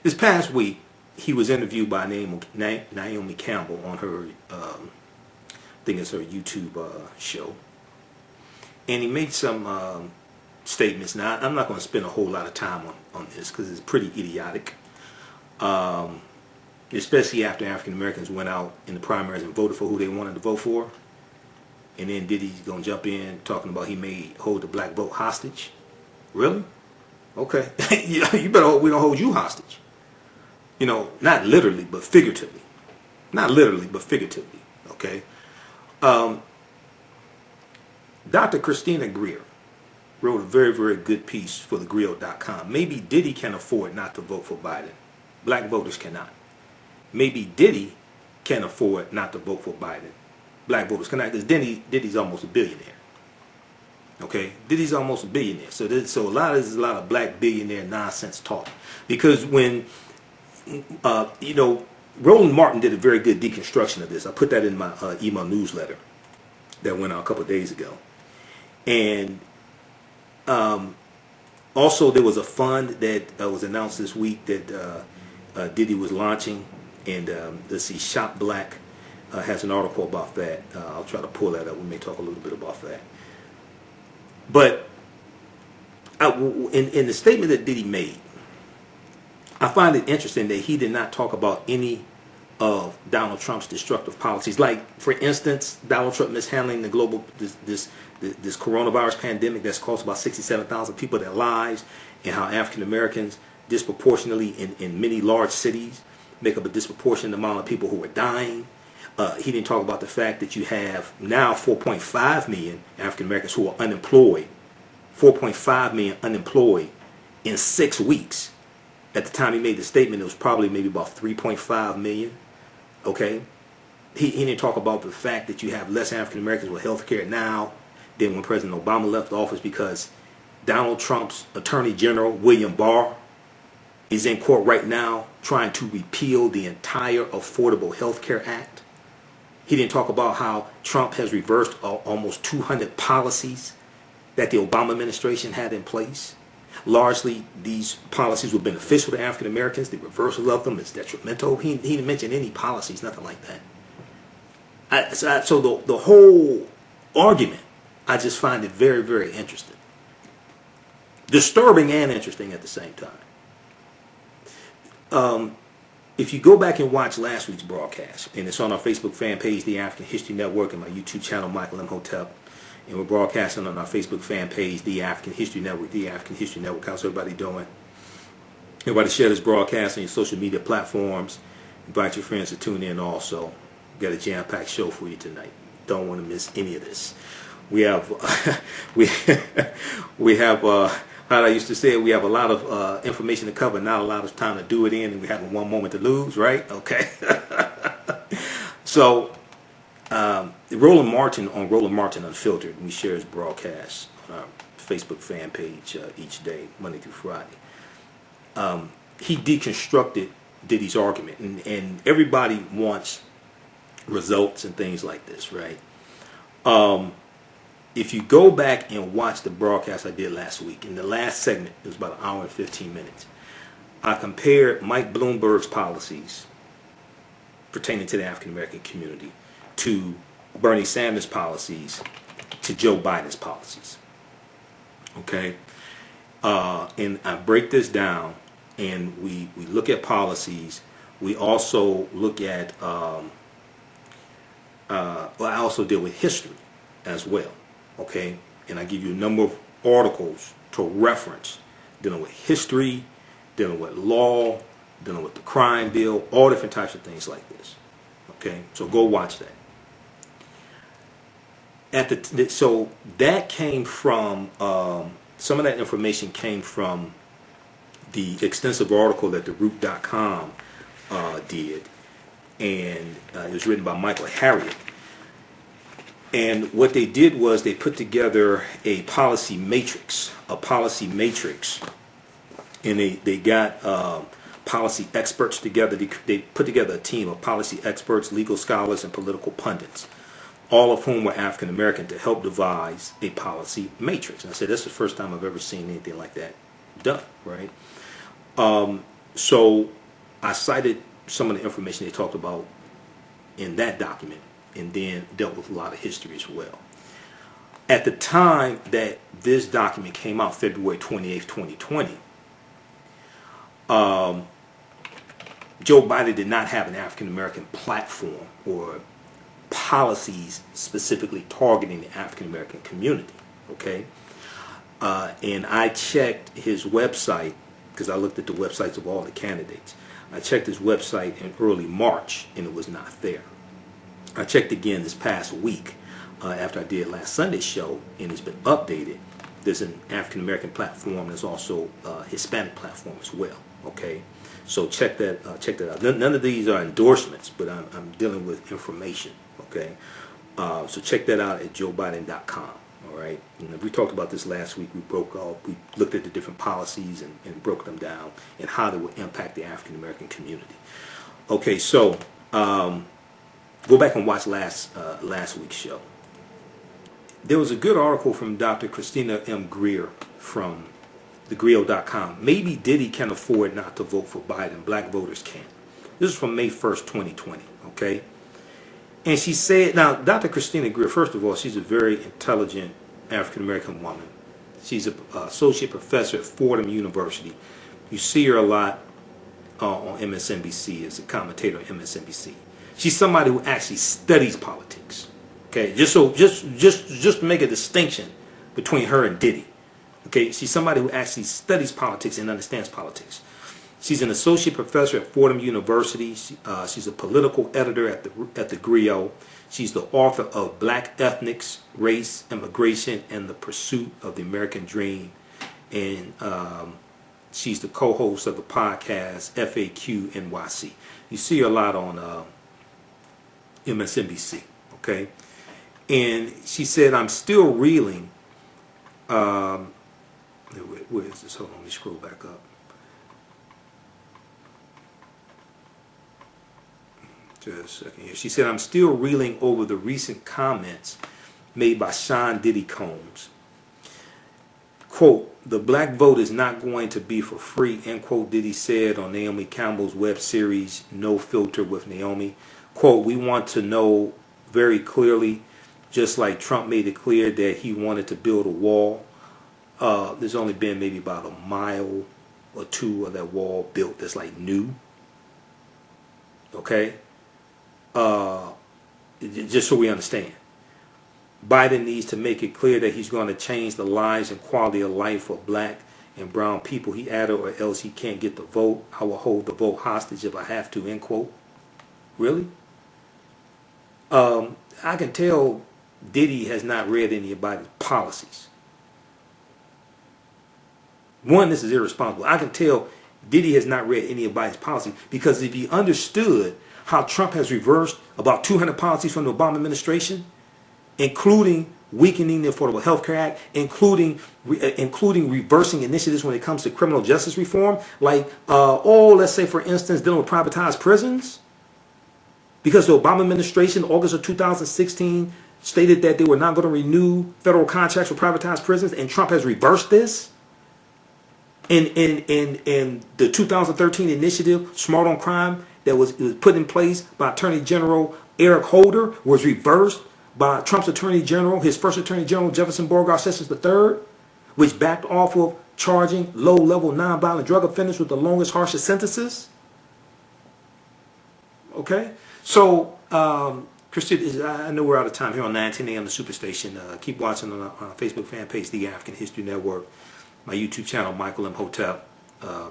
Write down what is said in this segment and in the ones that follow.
This past week, he was interviewed by Naomi Campbell on her, I think it's her YouTube show, and he made some statements. Now, I'm not going to spend a whole lot of time on this because it's pretty idiotic, especially after African Americans went out in the primaries and voted for who they wanted to vote for, and then Diddy's going to jump in talking about he may hold the black vote hostage. Really? Okay. You better hope we don't hold you hostage. You know, not literally, but figuratively. Not literally, but figuratively. Okay? Dr. Christina Greer wrote a very, very good piece for thegrill.com. Maybe Diddy can afford not to vote for Biden. Black voters cannot. Maybe Diddy can afford not to vote for Biden. Black voters cannot, because Diddy's almost a billionaire. Okay? Diddy's almost a billionaire. So there's a lot of black billionaire nonsense talk. Because when you know, Roland Martin did a very good deconstruction of this. I put that in my email newsletter that went out a couple of days ago. And also there was a fund that was announced this week that Diddy was launching. And let's see, Shop Black has an article about that. I'll try to pull that up. We may talk a little bit about that. But in the statement that Diddy made, I find it interesting that he did not talk about any of Donald Trump's destructive policies. Like, for instance, Donald Trump mishandling the global this coronavirus pandemic that's cost about 67,000 people their lives, and how African Americans disproportionately in many large cities make up a disproportionate amount of people who are dying. He didn't talk about the fact that you have now 4.5 million African Americans who are unemployed. 4.5 million unemployed in 6 weeks. At the time he made the statement, it was probably maybe about 3.5 million. Okay? He didn't talk about the fact that you have less African Americans with health care now than when President Obama left office, because Donald Trump's Attorney General, William Barr, is in court right now trying to repeal the entire Affordable Health Care Act. He didn't talk about how Trump has reversed almost 200 policies that the Obama administration had in place. Largely, these policies were beneficial to African Americans. The reversal of them is detrimental. He didn't mention any policies, nothing like that. So the whole argument, I just find it very, very interesting. Disturbing and interesting at the same time. If you go back and watch last week's broadcast, and it's on our Facebook fan page, The African History Network, and my YouTube channel, Michael Imhotep, and we're broadcasting on our Facebook fan page, The African History Network, The African History Network. How's everybody doing? Everybody share this broadcast on your social media platforms. Invite your friends to tune in also. We've got a jam-packed show for you tonight. Don't want to miss any of this. We have, how I used to say, we have a lot of information to cover, not a lot of time to do it in, and we have one moment to lose, right? Okay. So, Roland Martin on Roland Martin Unfiltered, we share his broadcasts on our Facebook fan page each day, Monday through Friday. He deconstructed Diddy's argument, and everybody wants results and things like this, right? If you go back and watch the broadcast I did last week, in the last segment, it was about an hour and 15 minutes, I compared Mike Bloomberg's policies pertaining to the African American community to Bernie Sanders' policies to Joe Biden's policies. Okay? And I break this down, and we look at policies. We also look at, I also deal with history as well. Okay, and I give you a number of articles to reference dealing with history, dealing with law, dealing with the crime bill, all different types of things like this. Okay, so go watch that. So that came from some of that information came from the extensive article that theroot.com did, and it was written by Michael Harriot. And what they did was they put together a policy matrix, and they got policy experts together. They put together a team of policy experts, legal scholars, and political pundits, all of whom were African American, to help devise a policy matrix. And I said, that's the first time I've ever seen anything like that done, right? So I cited some of the information they talked about in that document, and then dealt with a lot of history as well. At the time that this document came out, February 28th, 2020, Joe Biden did not have an African American platform or policies specifically targeting the African American community. Okay, and I checked his website because I looked at the websites of all the candidates. I checked his website in early March, and it was not there. I checked again this past week after I did last Sunday's show, and it's been updated. There's an African American platform. There's also a Hispanic platform as well. Okay, so check that out. None of these are endorsements, but I'm dealing with information. Okay, so check that out at joebiden.com. All right, and we talked about this last week. We looked at the different policies and broke them down and how they would impact the African American community. Okay, so go back and watch last week's show. There was a good article from Dr. Christina M. Greer from thegrio.com. Maybe Diddy can afford not to vote for Biden. Black voters can't. This is from May 1st, 2020. Okay? And she said, now, Dr. Christina Greer, first of all, she's a very intelligent African-American woman. She's an associate professor at Fordham University. You see her a lot on MSNBC as a commentator on MSNBC. She's somebody who actually studies politics. Okay, just to make a distinction between her and Diddy. Okay, she's somebody who actually studies politics and understands politics. She's an associate professor at Fordham University. She's a political editor at the Griot. She's the author of Black Ethnics, Race, Immigration, and the Pursuit of the American Dream. And she's the co-host of the podcast FAQ NYC. You see her a lot on MSNBC. Okay. And she said, I'm still reeling. Where is this? Hold on, let me scroll back up. Just a second here. She said, I'm still reeling over the recent comments made by Sean Diddy Combs. Quote, the black vote is not going to be for free, end quote, Diddy said on Naomi Campbell's web series, No Filter with Naomi. Quote, we want to know very clearly, just like Trump made it clear that he wanted to build a wall. There's only been maybe about a mile or two of that wall built that's like new. Okay? Just so we understand. Biden needs to make it clear that he's going to change the lives and quality of life for black and brown people. He added, or else he can't get the vote. I will hold the vote hostage if I have to, end quote. Really? I can tell Diddy has not read any of Biden's policies. One, this is irresponsible. I can tell Diddy has not read any of Biden's policies, because if he understood how Trump has reversed about 200 policies from the Obama administration, including weakening the Affordable Health Care Act, including reversing initiatives when it comes to criminal justice reform, like, let's say, for instance, dealing with privatized prisons, because the Obama administration, August of 2016, stated that they were not going to renew federal contracts for privatized prisons, and Trump has reversed this. In the 2013 initiative, Smart on Crime, that was put in place by Attorney General Eric Holder, was reversed by Trump's Attorney General, his first Attorney General, Jefferson Beauregard Sessions III, which backed off of charging low-level nonviolent drug offenders with the longest, harshest sentences. Okay? So, Christina, I know we're out of time here on 910 AM, the Superstation. Keep watching on our Facebook fan page, The African History Network. My YouTube channel, Michael Imhotep.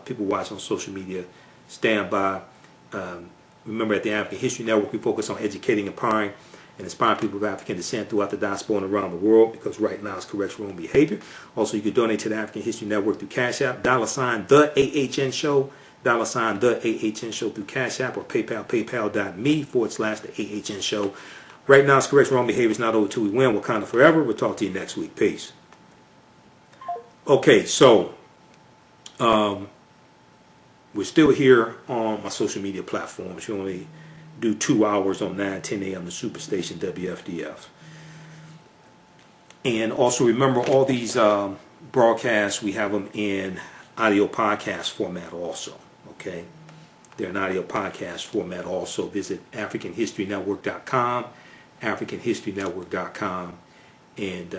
People watch on social media. Stand by. Remember, at the African History Network, we focus on educating, empowering, and inspiring people of African descent throughout the diaspora and around the world, because right now it's correct wrong behavior. Also, you can donate to the African History Network through Cash App, $ the AHN Show, $ the AHN Show through Cash App, or PayPal, paypal.me / the AHN Show. Right now it's correct wrong behavior. It's not over till we win. Wakanda forever. We'll talk to you next week. Peace. Okay, so we're still here on my social media platforms. You only do 2 hours on 910 AM, the Superstation, WFDF. And also remember, all these broadcasts, we have them in audio podcast format also. Okay? They're an audio podcast format. Also visit AfricanHistoryNetwork.com, AfricanHistoryNetwork.com, and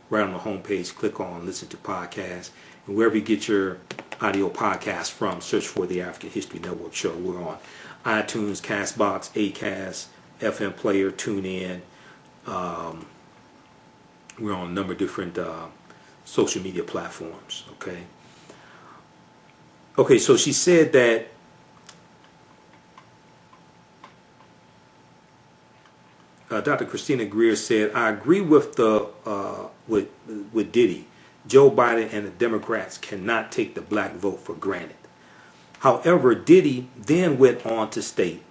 right on the homepage, click on Listen to Podcasts. And wherever you get your audio podcast from, search for the African History Network Show. We're on iTunes, CastBox, Acast, FM Player, TuneIn. We're on a number of different social media platforms. Okay, so she said that Dr. Christina Greer said, I agree with with Diddy. Joe Biden and the Democrats cannot take the black vote for granted. However, Diddy then went on to state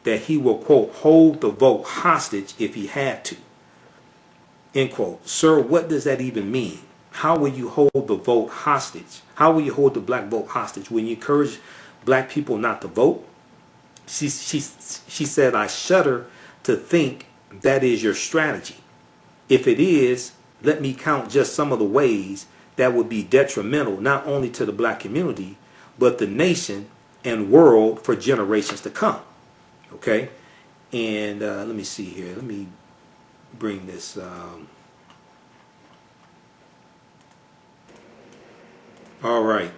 that he will, quote, hold the vote hostage if he had to, end quote. Sir, what does that even mean? How will you hold the vote hostage? How will you hold the black vote hostage when you encourage black people not to vote? She said, I shudder to think that is your strategy. If it is, let me count just some of the ways that would be detrimental not only to the black community, but the nation and world for generations to come. Okay? And let me see here. Let me bring this. All right.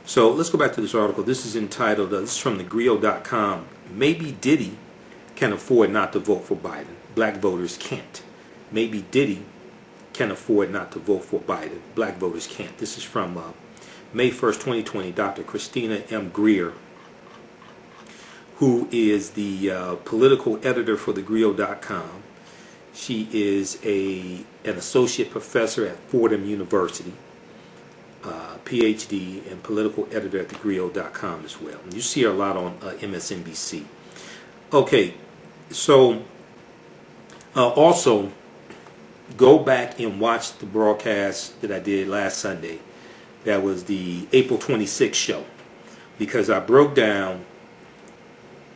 So let's go back to this article. This is entitled, this is from thegrio.com. Maybe Diddy can afford not to vote for Biden. Black voters can't. Maybe Diddy can afford not to vote for Biden. Black voters can't. This is from May 1st, 2020. Dr. Christina M. Greer, who is the political editor for thegrio.com. She is an associate professor at Fordham University, PhD, and political editor at thegrio.com as well. And you see her a lot on MSNBC. Okay, so also go back and watch the broadcast that I did last Sunday. That was the April 26th show, because I broke down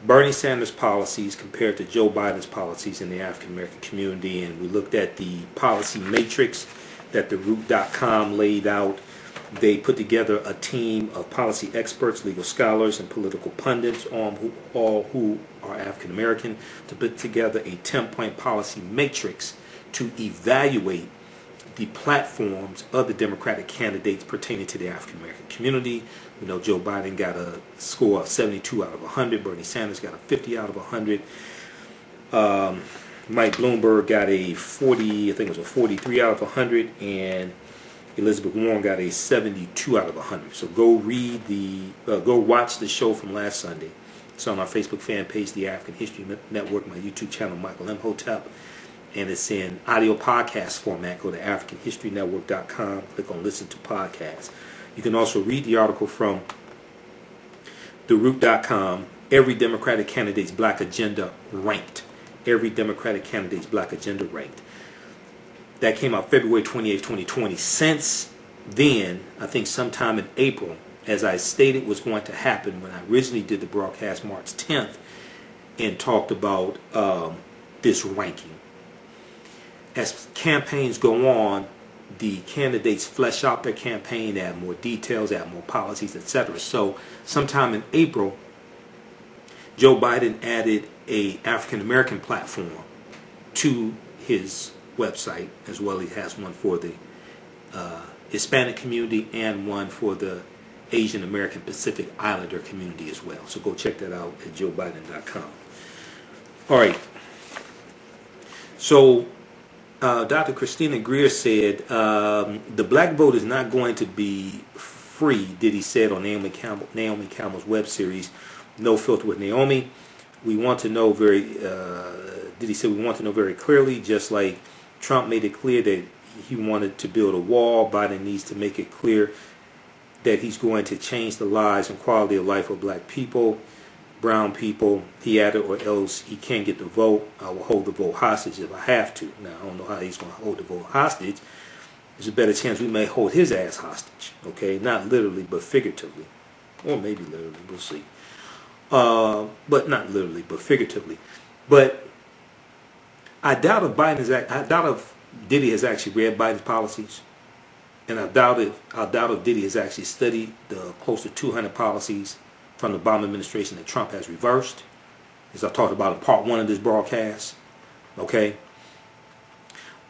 Bernie Sanders' policies compared to Joe Biden's policies in the African American community, and we looked at the policy matrix that the Root.com laid out. They put together a team of policy experts, legal scholars, and political pundits, all who are African American, to put together a 10-point policy matrix to evaluate the platforms of the Democratic candidates pertaining to the African American community. We know Joe Biden got a score of 72 out of 100. Bernie Sanders got a 50 out of 100. Mike Bloomberg got a 40, I think it was a 43 out of 100, and Elizabeth Warren got a 72 out of 100. So go go watch the show from last Sunday. It's on our Facebook fan page, the African History Network, my YouTube channel, Michael Imhotep, and it's in audio podcast format. Go to AfricanHistoryNetwork.com, click on Listen to Podcasts. You can also read the article from TheRoot.com, Every Democratic Candidate's Black Agenda Ranked. Every Democratic Candidate's Black Agenda Ranked. That came out February 28, 2020. Since then, I think sometime in April, as I stated was going to happen when I originally did the broadcast March 10th and talked about this ranking. As campaigns go on, the candidates flesh out their campaign, add more details, add more policies, etc. So sometime in April, Joe Biden added a African American platform to his website, as well as he has one for the Hispanic community and one for the Asian American Pacific Islander community as well. So go check that out at joebiden.com. All right. So Dr. Christina Greer said the black vote is not going to be free, Diddy said on Naomi Campbell's web series, No Filter with Naomi. We want to know Diddy said we want to know very clearly, just like Trump made it clear that he wanted to build a wall, Biden needs to make it clear that he's going to change the lives and quality of life of black people, brown people. He added, or else he can't get the vote. I will hold the vote hostage if I have to. Now, I don't know how he's going to hold the vote hostage. There's a better chance we may hold his ass hostage. Okay, not literally, but figuratively. Or maybe literally, we'll see. But not literally, but figuratively. But I doubt if Diddy has actually read Biden's policies, and I doubt if Diddy has actually studied the close to 200 policies from the Obama administration that Trump has reversed, as I talked about in part one of this broadcast. Okay.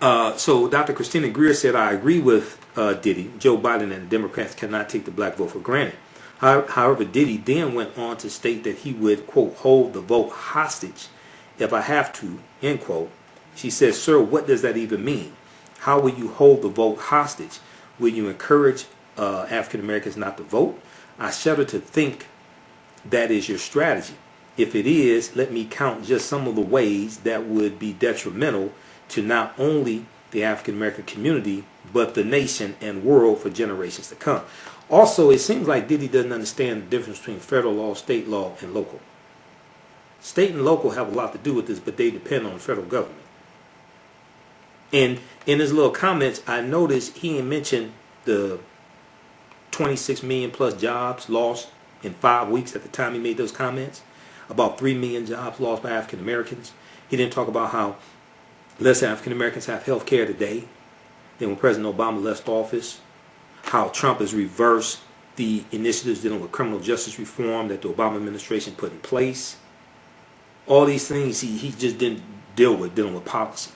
So Dr. Christina Greer said, I agree with Diddy. Joe Biden and the Democrats cannot take the black vote for granted. However, Diddy then went on to state that he would, quote, hold the vote hostage if I have to, end quote. She says, sir, what does that even mean? How will you hold the vote hostage? Will you encourage African Americans not to vote? I shudder to think that is your strategy. If it is, let me count just some of the ways that would be detrimental to not only the African American community, but the nation and world for generations to come. Also, it seems like Diddy doesn't understand the difference between federal law, state law, and local. State and local have a lot to do with this, but they depend on the federal government. And in his little comments, I noticed he mentioned the 26 million plus jobs lost in 5 weeks at the time he made those comments. About 3 million jobs lost by African Americans. He didn't talk about how less African Americans have health care today than when President Obama left office. How Trump has reversed the initiatives dealing with criminal justice reform that the Obama administration put in place. All these things he just didn't dealing with policy.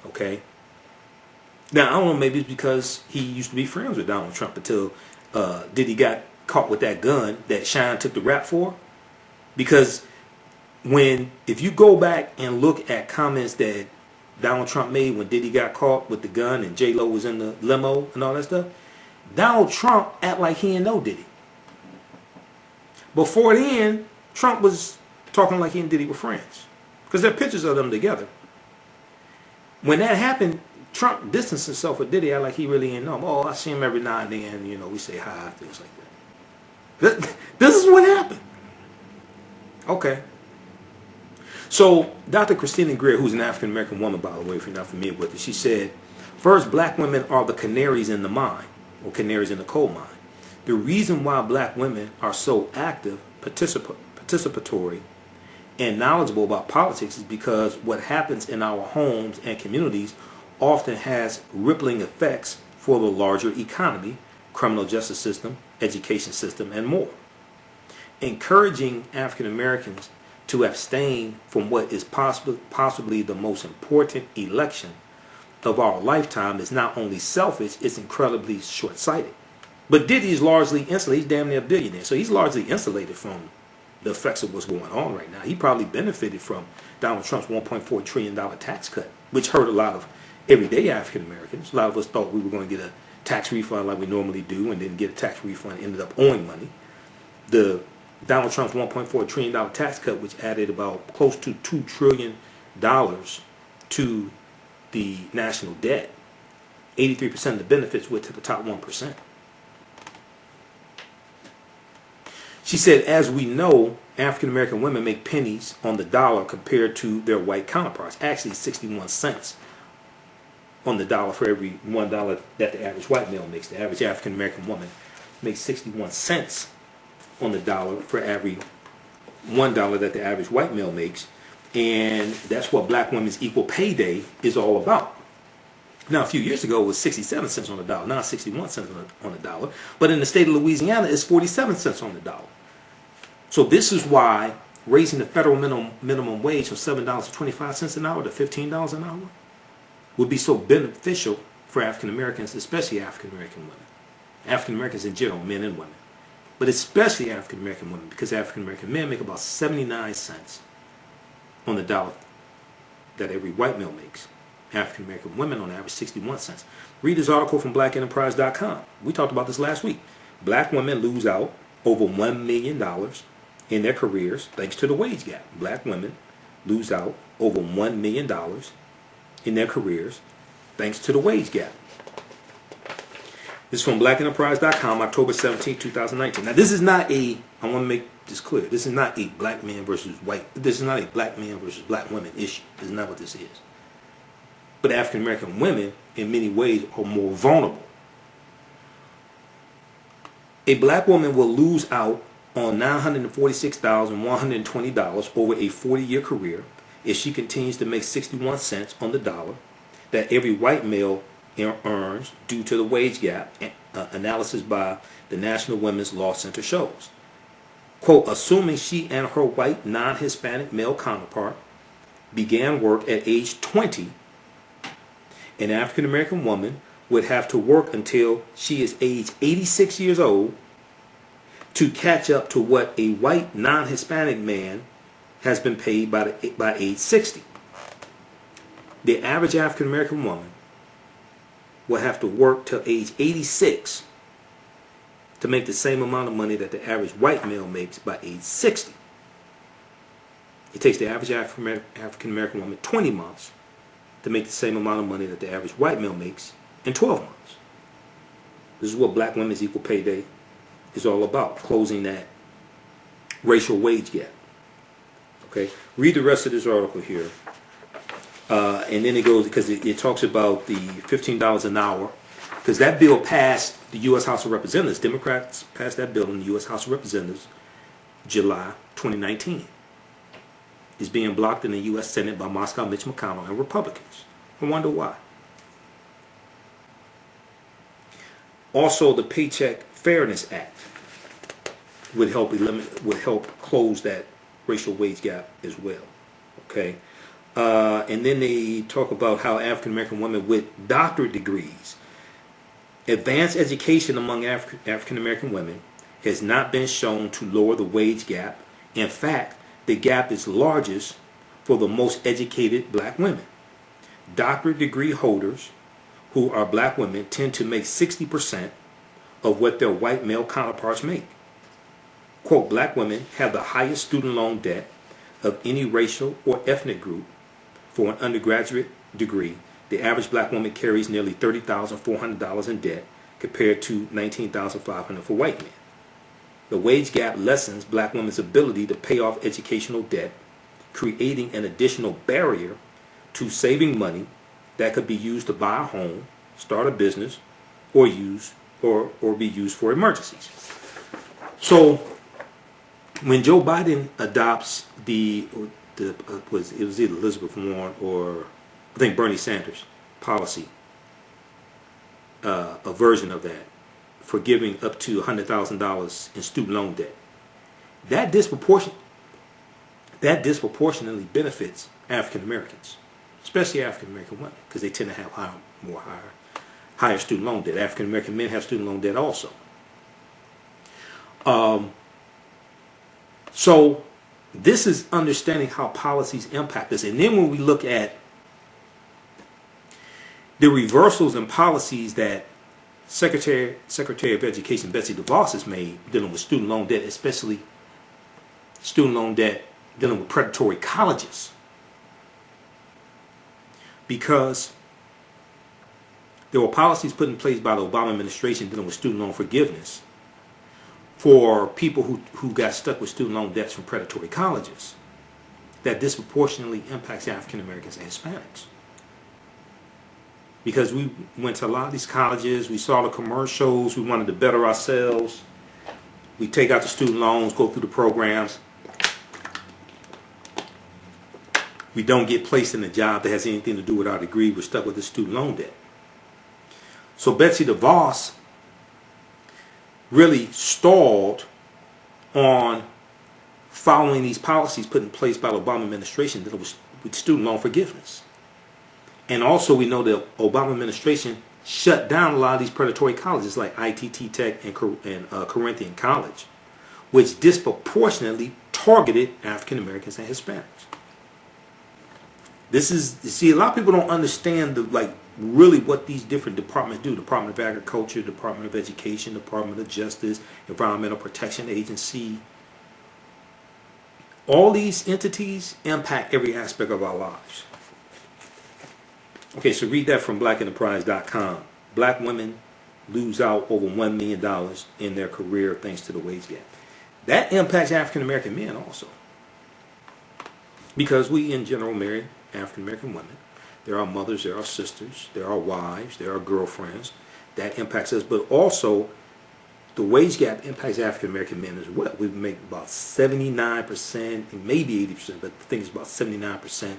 Okay. Now, I don't know, maybe it's because he used to be friends with Donald Trump until Diddy got caught with that gun that Shine took the rap for. Because if you go back and look at comments that Donald Trump made when Diddy got caught with the gun and J-Lo was in the limo and all that stuff, Donald Trump act like he didn't know Diddy. Before then, Trump was talking like he and Diddy were friends. Because there are pictures of them together. When that happened, Trump distanced himself with Diddy, act like he really didn't know him. Oh, I see him every now and then, we say hi, things like that. This is what happened. Okay. So, Dr. Christina Greer, who's an African-American woman, by the way, if you're not familiar with it, she said, first, black women are the canaries in the mine, or canaries in the coal mine. The reason why black women are so active, participatory, and knowledgeable about politics is because what happens in our homes and communities often has rippling effects for the larger economy, criminal justice system, education system, and more. Encouraging African Americans to abstain from what is possibly the most important election of our lifetime is not only selfish, it's incredibly short-sighted. But Diddy's largely insulated. He's damn near a billionaire, so he's largely insulated from the effects of what's going on right now. He probably benefited from Donald Trump's $1.4 trillion tax cut, which hurt a lot of everyday African Americans. A lot of us thought we were going to get a tax refund like we normally do and didn't get a tax refund, ended up owing money. The Donald Trump's $1.4 trillion tax cut, which added about close to $2 trillion to the national debt. 83% of the benefits went to the top 1%. She said, as we know, African American women make pennies on the dollar compared to their white counterparts. Actually, 61 cents on the dollar for every $1 that the average white male makes. The average African American woman makes 61 cents on the dollar for every $1 that the average white male makes. And that's what Black Women's Equal Pay Day is all about. Now, a few years ago, it was 67 cents on the dollar. Now, 61 cents on the dollar. But in the state of Louisiana, it's 47 cents on the dollar. So this is why raising the federal minimum wage from $7.25 an hour to $15 an hour would be so beneficial for African Americans, especially African American women. African Americans in general, men and women. But especially African American women, because African American men make about 79 cents on the dollar that every white male makes. African American women on average 61 cents. Read this article from blackenterprise.com. We talked about this last week. Black women lose out over $1 million in their careers thanks to the wage gap. Black women lose out over $1 million in their careers thanks to the wage gap. This is from blackenterprise.com, October 17, 2019. Now, this is not I want to make this clear. This is not a black man versus white. This is not a black man versus black woman issue. This is not what this is. But African American women, in many ways, are more vulnerable. A black woman will lose out on $946,120 over a 40-year career if she continues to make 61 cents on the dollar that every white male earns due to the wage gap, analysis by the National Women's Law Center shows. quote, assuming she and her white non-Hispanic male counterpart began work at age 20, an African American woman would have to work until she is age 86 years old to catch up to what a white non-Hispanic man has been paid by age 60. The average African American woman will have to work till age 86 to make the same amount of money that the average white male makes by age 60. It takes the average African American woman 20 months to make the same amount of money that the average white male makes in 12 months. This is what Black Women's Equal Pay Day is all about, closing that racial wage gap. Okay, read the rest of this article here. And then it goes, because it talks about the $15 an hour, because that bill passed the U.S. House of Representatives. Democrats passed that bill in the U.S. House of Representatives July 2019. It's being blocked in the U.S. Senate by Moscow Mitch McConnell and Republicans. I wonder why. Also, the Paycheck Fairness Act would help close that racial wage gap as well. Okay. And then they talk about how African American women with doctorate degrees, advanced education among African American women has not been shown to lower the wage gap. In fact, the gap is largest for the most educated black women. Doctorate degree holders who are black women tend to make 60% of what their white male counterparts make. Quote, black women have the highest student loan debt of any racial or ethnic group. For an undergraduate degree, the average black woman carries nearly $30,400 in debt compared to $19,500 for white men. The wage gap lessens black women's ability to pay off educational debt, creating an additional barrier to saving money that could be used to buy a home, start a business, or be used for emergencies. So when Joe Biden adopts it was either Elizabeth Warren or I think Bernie Sanders policy, a version of that, for giving up to $100,000 in student loan debt, that disproportionately benefits African Americans, especially African American women, because they tend to have higher student loan debt. African American men have student loan debt also. So this is understanding how policies impact us. And then when we look at the reversals in policies that Secretary of Education Betsy DeVos has made dealing with student loan debt, especially student loan debt dealing with predatory colleges, because there were policies put in place by the Obama administration dealing with student loan forgiveness for people who got stuck with student loan debts from predatory colleges, that disproportionately impacts African Americans and Hispanics. Because we went to a lot of these colleges, we saw the commercials, we wanted to better ourselves, we take out the student loans, go through the programs, we don't get placed in a job that has anything to do with our degree, we're stuck with the student loan debt. So Betsy DeVos really stalled on following these policies put in place by the Obama administration that was with student loan forgiveness. And also we know the Obama administration shut down a lot of these predatory colleges like ITT Tech and Corinthian College, which disproportionately targeted African Americans and Hispanics. This is, you see, a lot of people don't understand really what these different departments do. Department of Agriculture, Department of Education, Department of Justice, Environmental Protection Agency. All these entities impact every aspect of our lives. Okay, so read that from blackenterprise.com. Black women lose out over $1 million in their career thanks to the wage gap. That impacts African American men also. Because we in general marry African American women. There are mothers, there are sisters, there are wives, there are girlfriends. That impacts us. But also, the wage gap impacts African American men as well. We make about 79%, maybe 80%, but I think it's about 79%.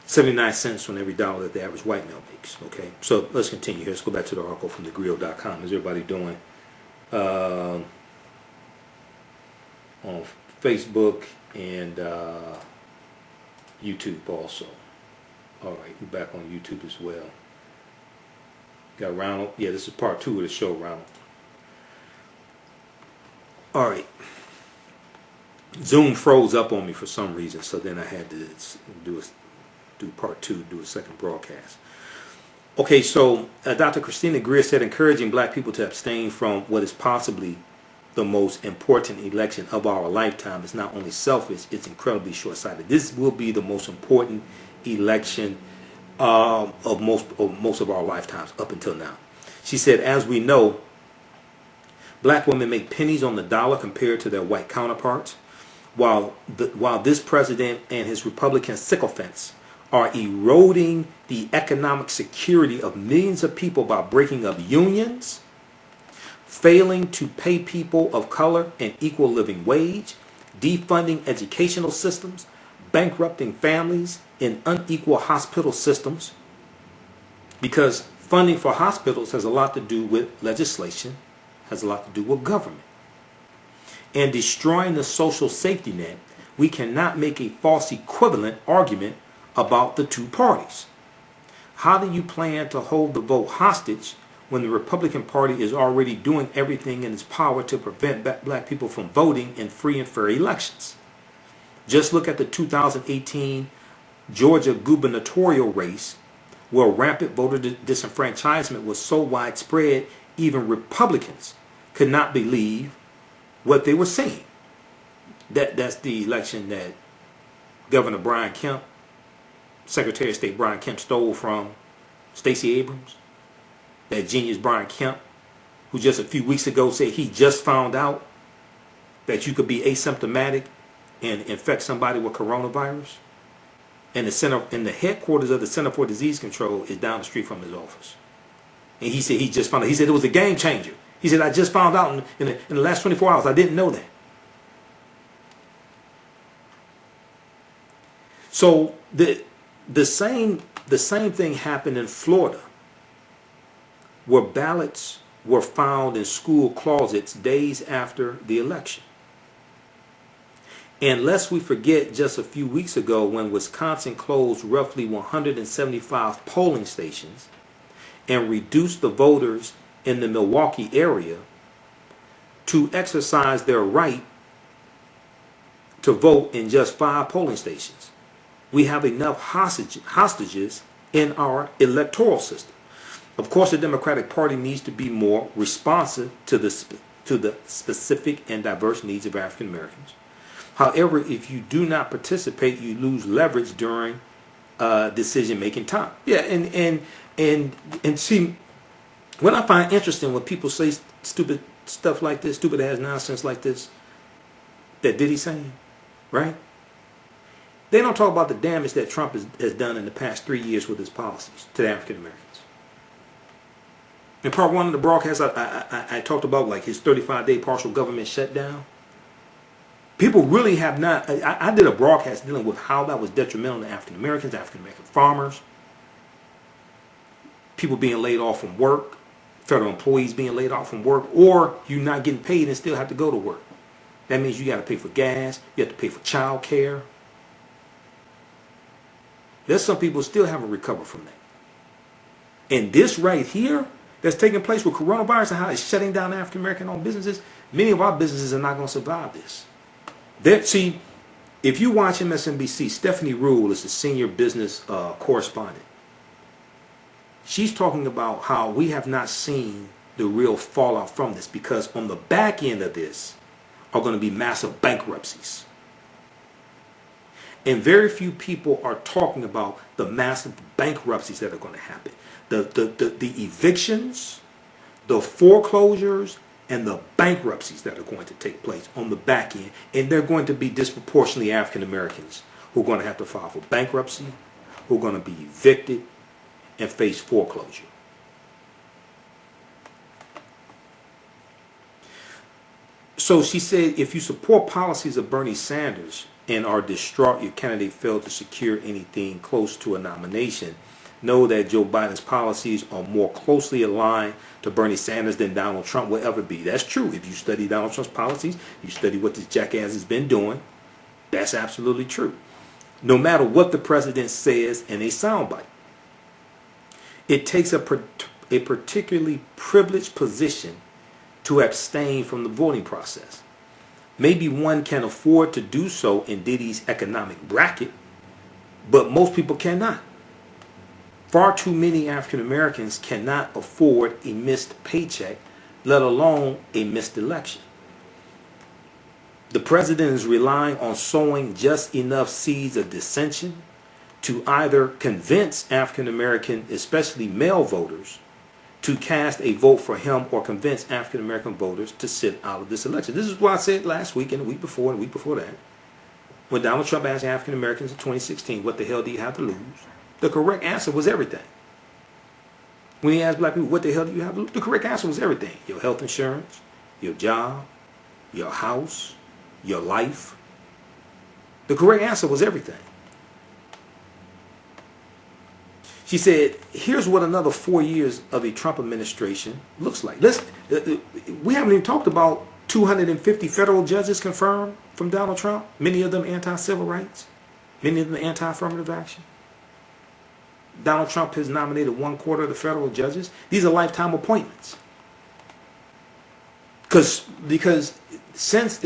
79 cents on every dollar that the average white male makes. Okay, so let's continue here. Let's go back to the article from thegrio.com. How's everybody doing? on Facebook and YouTube also. All right, we're back on YouTube as well. Got Ronald. Yeah, this is part 2 of the show, Ronald. All right. Zoom froze up on me for some reason, so then I had to do part 2, do a second broadcast. Okay, so Dr. Christina Greer said encouraging black people to abstain from what is possibly the most important election of our lifetime is not only selfish, it's incredibly short-sighted. This will be the most important election of most of our lifetimes up until now. She said, as we know, black women make pennies on the dollar compared to their white counterparts, while this president and his Republican sycophants are eroding the economic security of millions of people by breaking up unions, failing to pay people of color an equal living wage, defunding educational systems, bankrupting families in unequal hospital systems, because funding for hospitals has a lot to do with legislation, has a lot to do with government. And destroying the social safety net, we cannot make a false equivalent argument about the two parties. How do you plan to hold the vote hostage when the Republican Party is already doing everything in its power to prevent black people from voting in free and fair elections? Just look at the 2018 Georgia gubernatorial race, where rampant voter disenfranchisement was so widespread, even Republicans could not believe what they were seeing. That's the election that Governor Brian Kemp, Secretary of State Brian Kemp, stole from Stacey Abrams. That genius Brian Kemp, who just a few weeks ago said he just found out that you could be asymptomatic and infect somebody with coronavirus. And the headquarters of the Center for Disease Control is down the street from his office. And he said he just found out. He said it was a game changer. He said, I just found out in the last 24 hours. I didn't know that. So the same thing happened in Florida, where ballots were found in school closets days after the election. And lest we forget, just a few weeks ago when Wisconsin closed roughly 175 polling stations and reduced the voters in the Milwaukee area to exercise their right to vote in just 5 polling stations. We have enough hostages in our electoral system. Of course, the Democratic Party needs to be more responsive to the specific and diverse needs of African Americans. However, if you do not participate, you lose leverage during decision-making time. Yeah, and see, what I find interesting when people say stupid stuff like this, stupid ass nonsense like this, that Diddy's saying, right? They don't talk about the damage that Trump has done in the past 3 years with his policies to the African Americans. In part 1 of the broadcast, I talked about like his 35-day partial government shutdown. People really have not. I did a broadcast dealing with how that was detrimental to African Americans, African American farmers, people being laid off from work, federal employees being laid off from work, or you not getting paid and still have to go to work. That means you got to pay for gas, you have to pay for child care. There's some people still haven't recovered from that. And this right here that's taking place with coronavirus and how it's shutting down African American owned businesses, many of our businesses are not going to survive this. See, if you watch MSNBC, Stephanie Rule is the senior business correspondent. She's talking about how we have not seen the real fallout from this, because on the back end of this are going to be massive bankruptcies. And very few people are talking about the massive bankruptcies that are going to happen. The evictions, the foreclosures, and the bankruptcies that are going to take place on the back end. And they're going to be disproportionately African Americans who are going to have to file for bankruptcy, who are going to be evicted and face foreclosure. So she said, if you support policies of Bernie Sanders and are distraught your candidate failed to secure anything close to a nomination, know that Joe Biden's policies are more closely aligned to Bernie Sanders than Donald Trump will ever be. That's true. If you study Donald Trump's policies, you study what this jackass has been doing, that's absolutely true. No matter what the president says in a soundbite, it takes a particularly privileged position to abstain from the voting process. Maybe one can afford to do so in Diddy's economic bracket, but most people cannot. Far too many African Americans cannot afford a missed paycheck, let alone a missed election. The president is relying on sowing just enough seeds of dissension to either convince African American, especially male voters, to cast a vote for him or convince African American voters to sit out of this election. This is what I said last week and the week before and the week before that. When Donald Trump asked African Americans in 2016, what the hell do you have to lose? The correct answer was everything. When he asked black people, what the hell do you have to lose? The correct answer was everything. Your health insurance, your job, your house, your life. The correct answer was everything. She said, here's what another 4 years of a Trump administration looks like. We haven't even talked about 250 federal judges confirmed from Donald Trump. Many of them anti-civil rights. Many of them anti-affirmative action. Donald Trump has nominated 1/4 of the federal judges. These are lifetime appointments. Because since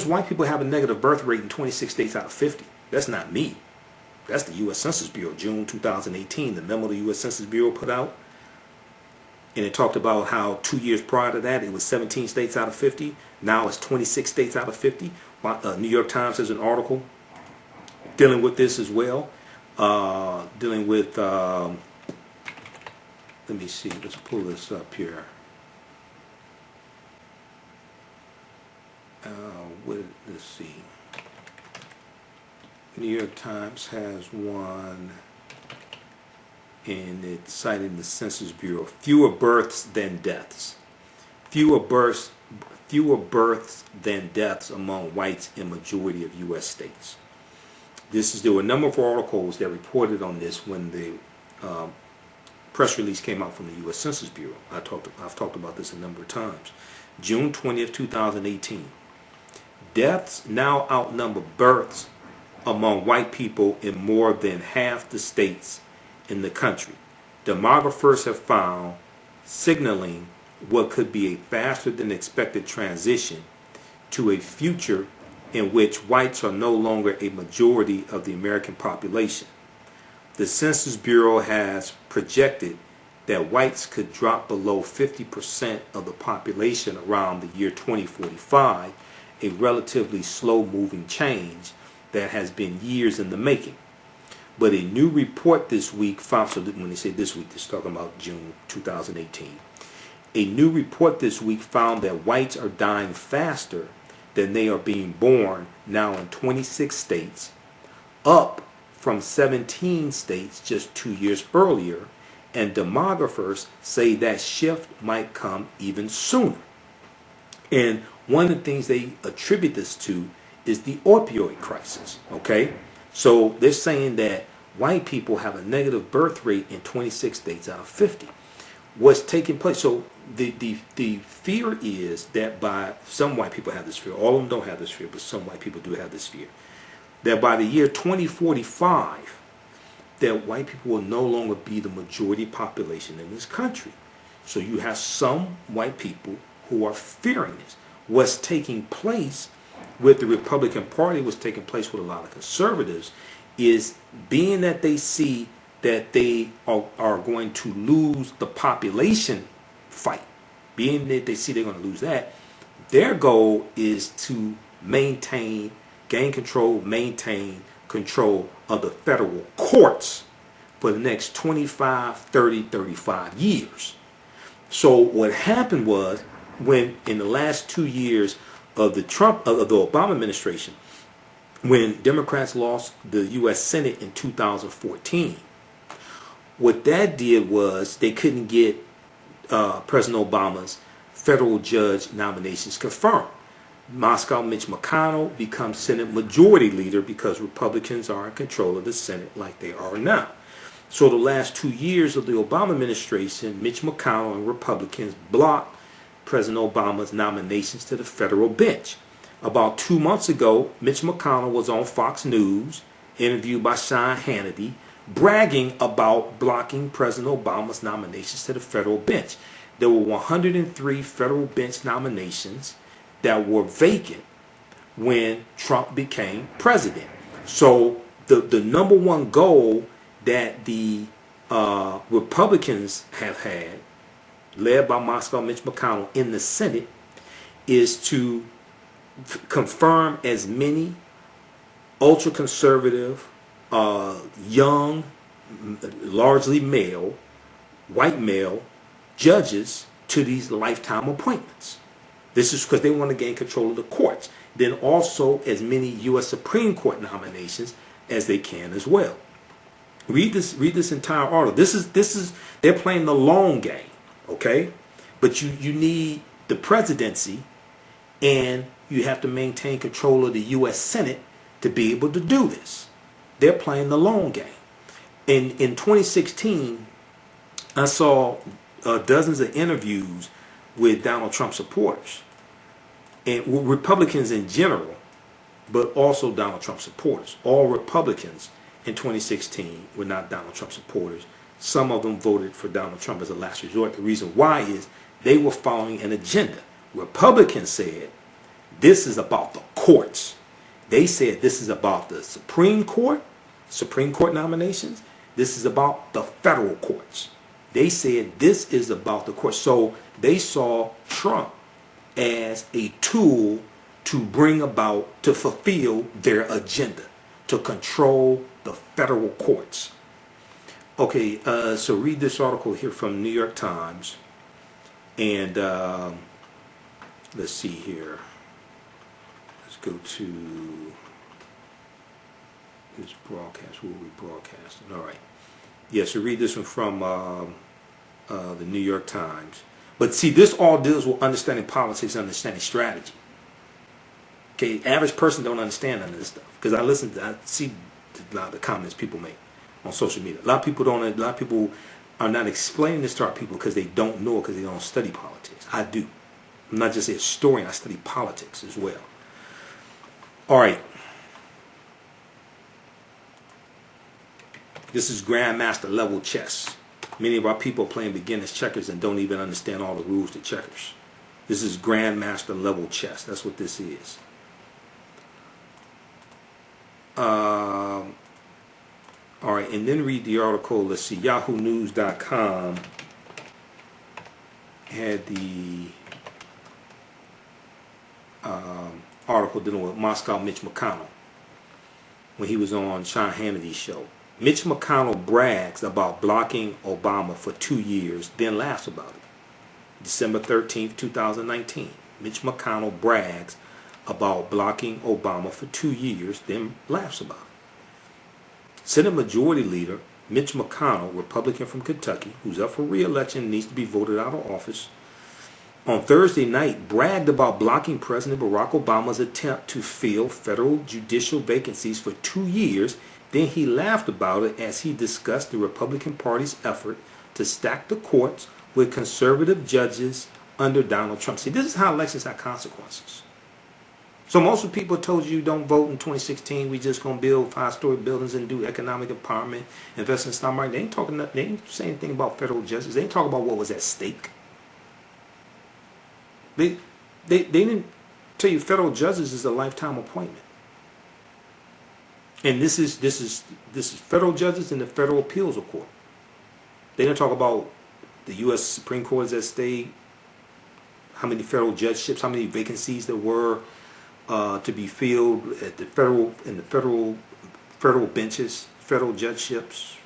white people have a negative birth rate in 26 states out of 50, that's not me. That's the U.S. Census Bureau, June 2018, the memo the U.S. Census Bureau put out. And it talked about how 2 years prior to that, it was 17 states out of 50. Now it's 26 states out of 50. New York Times has an article dealing with this as well. Dealing with, let me see, let's pull this up here. Let's see. New York Times has one, and it's citing the Census Bureau. Fewer births than deaths. Fewer births than deaths among whites in majority of U.S. states. There were a number of articles that reported on this when the press release came out from the U.S. Census Bureau. I've talked about this a number of times. June 20th, 2018. Deaths now outnumber births among white people in more than half the states in the country. Demographers have found, signaling what could be a faster than expected transition to a future in which whites are no longer a majority of the American population. The Census Bureau has projected that whites could drop below 50% of the population around the year 2045, a relatively slow-moving change that has been years in the making. But a new report this week found, so when they say this week, they're talking about June 2018. A new report this week found that whites are dying faster than they are being born now in 26 states, up from 17 states just 2 years earlier, and demographers say that shift might come even sooner. And one of the things they attribute this to is the opioid crisis, okay? So they're saying that white people have a negative birth rate in 26 states out of 50. What's taking place, so the fear is that by, some white people have this fear, all of them don't have this fear, but some white people do have this fear, that by the year 2045, that white people will no longer be the majority population in this country. So you have some white people who are fearing this. What's taking place with the Republican Party, what's taking place with a lot of conservatives, is being that they see that they are going to lose the population fight, being that they see they're going to lose that, their goal is to maintain control of the federal courts for the next 25, 30, 35 years. So what happened was, when in the last 2 years of the Obama administration, when Democrats lost the U.S. Senate in 2014, what that did was they couldn't get President Obama's federal judge nominations confirmed. Moscow Mitch McConnell becomes Senate Majority Leader because Republicans are in control of the Senate like they are now. So the last 2 years of the Obama administration, Mitch McConnell and Republicans blocked President Obama's nominations to the federal bench. About 2 months ago, Mitch McConnell was on Fox News, interviewed by Sean Hannity, bragging about blocking President Obama's nominations to the federal bench. There were 103 federal bench nominations that were vacant when Trump became president. So the number one goal that the Republicans have had, led by Moscow Mitch McConnell in the Senate, is to confirm as many ultra-conservative, young, largely male, white male judges to these lifetime appointments. This is because they want to gain control of the courts. Then also as many U.S. Supreme Court nominations as they can as well. Read this entire article. This is they're playing the long game, okay? But you need the presidency, and you have to maintain control of the U.S. Senate to be able to do this. They're playing the long game. In 2016, I saw dozens of interviews with Donald Trump supporters and Republicans in general, but also Donald Trump supporters. All Republicans in 2016 were not Donald Trump supporters. Some of them voted for Donald Trump as a last resort. The reason why is they were following an agenda. Republicans said this is about the courts. They said this is about the Supreme Court nominations. This is about the federal courts. They said this is about the courts. So they saw Trump as a tool to bring about, to fulfill their agenda, to control the federal courts. Okay, so read this article here from New York Times. And let's see here. Let's go to this broadcast. Where are we broadcasting? All right. Yeah, so read this one from the New York Times. But see, this all deals with understanding politics, understanding strategy. Okay, average person don't understand none of this stuff. Because I see a lot of the comments people make on social media. A lot of people are not explaining this to our people because they don't know it, because they don't study politics. I do. I'm not just a historian, I study politics as well. All right. This is grandmaster level chess. Many of our people are playing beginner's checkers and don't even understand all the rules to checkers. This is grandmaster level chess. That's what this is. All right, and then read the article. Let's see, YahooNews.com had the article dealing with Moscow Mitch McConnell when he was on Sean Hannity's show. Mitch McConnell brags about blocking Obama for 2 years, then laughs about it. December 13th, 2019. Mitch McConnell brags about blocking Obama for 2 years, then laughs about it. Senate Majority Leader Mitch McConnell, Republican from Kentucky, who's up for re-election and needs to be voted out of office, on Thursday night bragged about blocking President Barack Obama's attempt to fill federal judicial vacancies for 2 years. Then he laughed about it as he discussed the Republican Party's effort to stack the courts with conservative judges under Donald Trump. See, this is how elections have consequences. So most of the people told you don't vote in 2016. We just gonna build 5-story buildings and do economic empowerment, invest in the stock market. They ain't saying anything about federal judges. They ain't talking about what was at stake. They didn't tell you federal judges is a lifetime appointment. And this is federal judges in the Federal Appeals Court. They didn't talk about the U.S. Supreme Court is at stake, how many federal judgeships, how many vacancies there were to be filled at the federal benches, federal judgeships.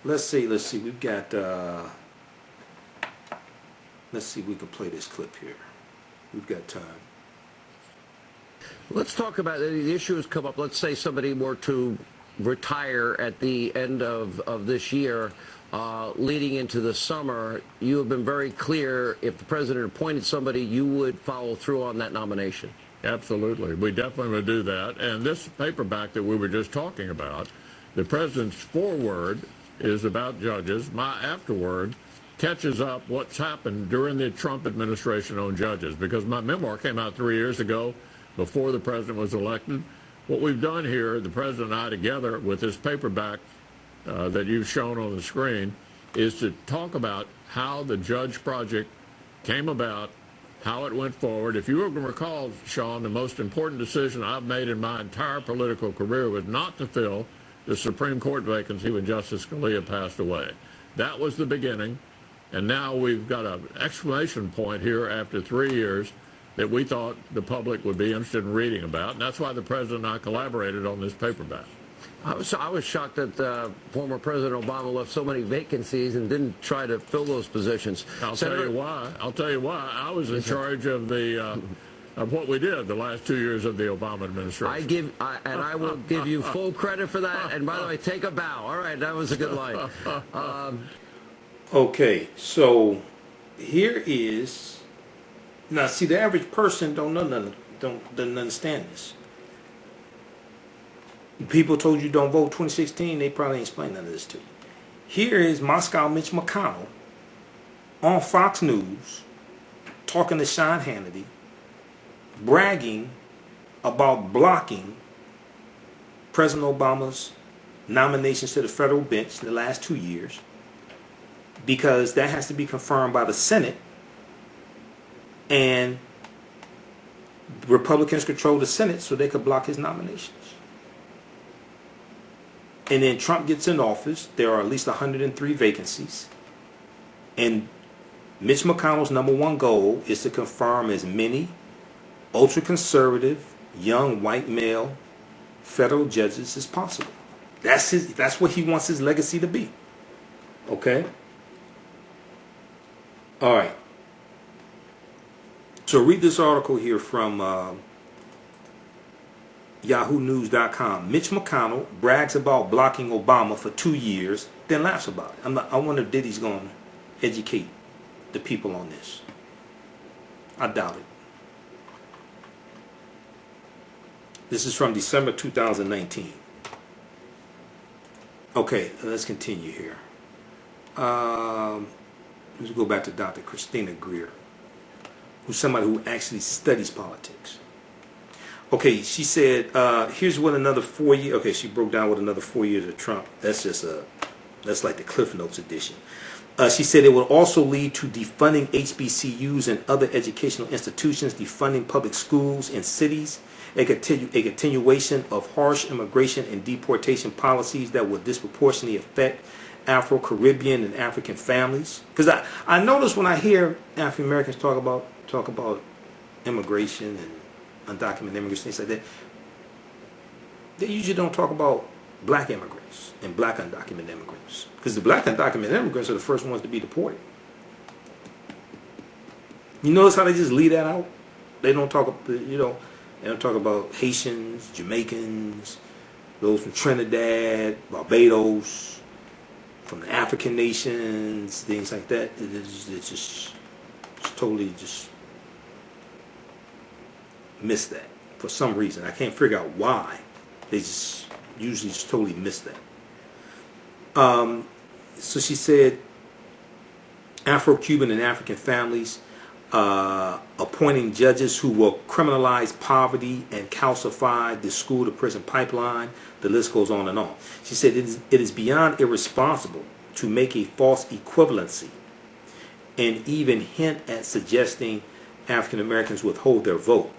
Let's see. We've got. Let's see. We can play this clip here. We've got time. Let's talk about the issue has come up. Let's say somebody were to retire at the end of this year, leading into the summer. You have been very clear, if the president appointed somebody, you would follow through on that nomination. Absolutely. We definitely would do that. And this paperback that we were just talking about, the president's foreword is about judges. My afterword catches up what's happened during the Trump administration on judges, because my memoir came out 3 years ago before the president was elected. What we've done here, the president and I together with this paperback that you've shown on the screen, is to talk about how the Judge Project came about, how it went forward. If you will recall, Sean, the most important decision I've made in my entire political career was not to fill the Supreme Court vacancy when Justice Scalia passed away. That was the beginning, and now we've got an exclamation point here after 3 years that we thought the public would be interested in reading about, and that's why the president and I collaborated on this paperback. I was shocked that former President Obama left so many vacancies and didn't try to fill those positions. I'll tell you why. I was in charge of the of what we did the last 2 years of the Obama administration. I will give you full credit for that. And by the way, take a bow. All right, that was a good line. Okay, so here is now. See, the average person doesn't understand this. People told you don't vote 2016. They probably ain't explained none of this to you. Here is Moscow Mitch McConnell on Fox News talking to Sean Hannity, bragging about blocking President Obama's nominations to the federal bench in the last 2 years because that has to be confirmed by the Senate, and Republicans control the Senate so they could block his nominations. And then Trump gets in office. There are at least 103 vacancies. And Mitch McConnell's #1 goal is to confirm as many ultra-conservative, young white male federal judges as possible. That's what he wants his legacy to be. Okay? All right. So read this article here from YahooNews.com. Mitch McConnell brags about blocking Obama for 2 years, then laughs about it. I wonder if Diddy's going to educate the people on this. I doubt it. This is from December 2019. Okay, let's continue here. Let's go back to Dr. Christina Greer, who's somebody who actually studies politics. Okay, she said, here's what another 4 years. Okay, she broke down what another 4 years of Trump. That's like the Cliff Notes edition. She said it will also lead to defunding HBCUs and other educational institutions, defunding public schools in cities, a continuation of harsh immigration and deportation policies that will disproportionately affect Afro-Caribbean and African families. Because I notice when I hear African Americans talk about immigration and undocumented immigrants, things like that, they usually don't talk about black immigrants and black undocumented immigrants, because the black undocumented immigrants are the first ones to be deported. You notice how they just leave that out? They don't talk, they don't talk about Haitians, Jamaicans, those from Trinidad, Barbados, from the African nations, things like that. It's just totally just miss that for some reason. I can't figure out why. They just usually just totally miss that. So she said Afro-Cuban and African families, appointing judges who will criminalize poverty and calcify the school-to-prison pipeline. The list goes on and on. She said it is beyond irresponsible to make a false equivalency and even hint at suggesting African Americans withhold their vote.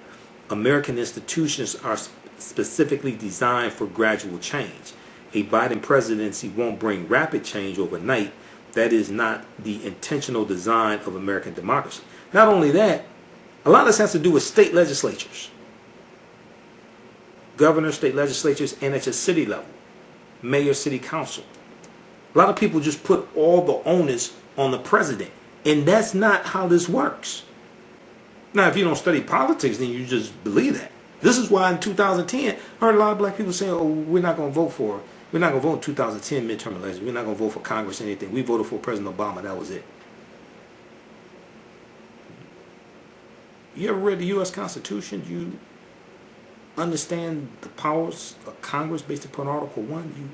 American institutions are specifically designed for gradual change. A Biden presidency won't bring rapid change overnight. That is not the intentional design of American democracy. Not only that, a lot of this has to do with state legislatures, governors, state legislatures, and at your city level, mayor, city council. A lot of people just put all the onus on the president, and that's not how this works. Now, if you don't study politics, then you just believe that. This is why in 2010, I heard a lot of black people say, "Oh, we're not going to vote in 2010 midterm elections. We're not going to vote for Congress or anything. We voted for President Obama. That was it." You ever read the U.S. Constitution? You understand the powers of Congress based upon Article 1? You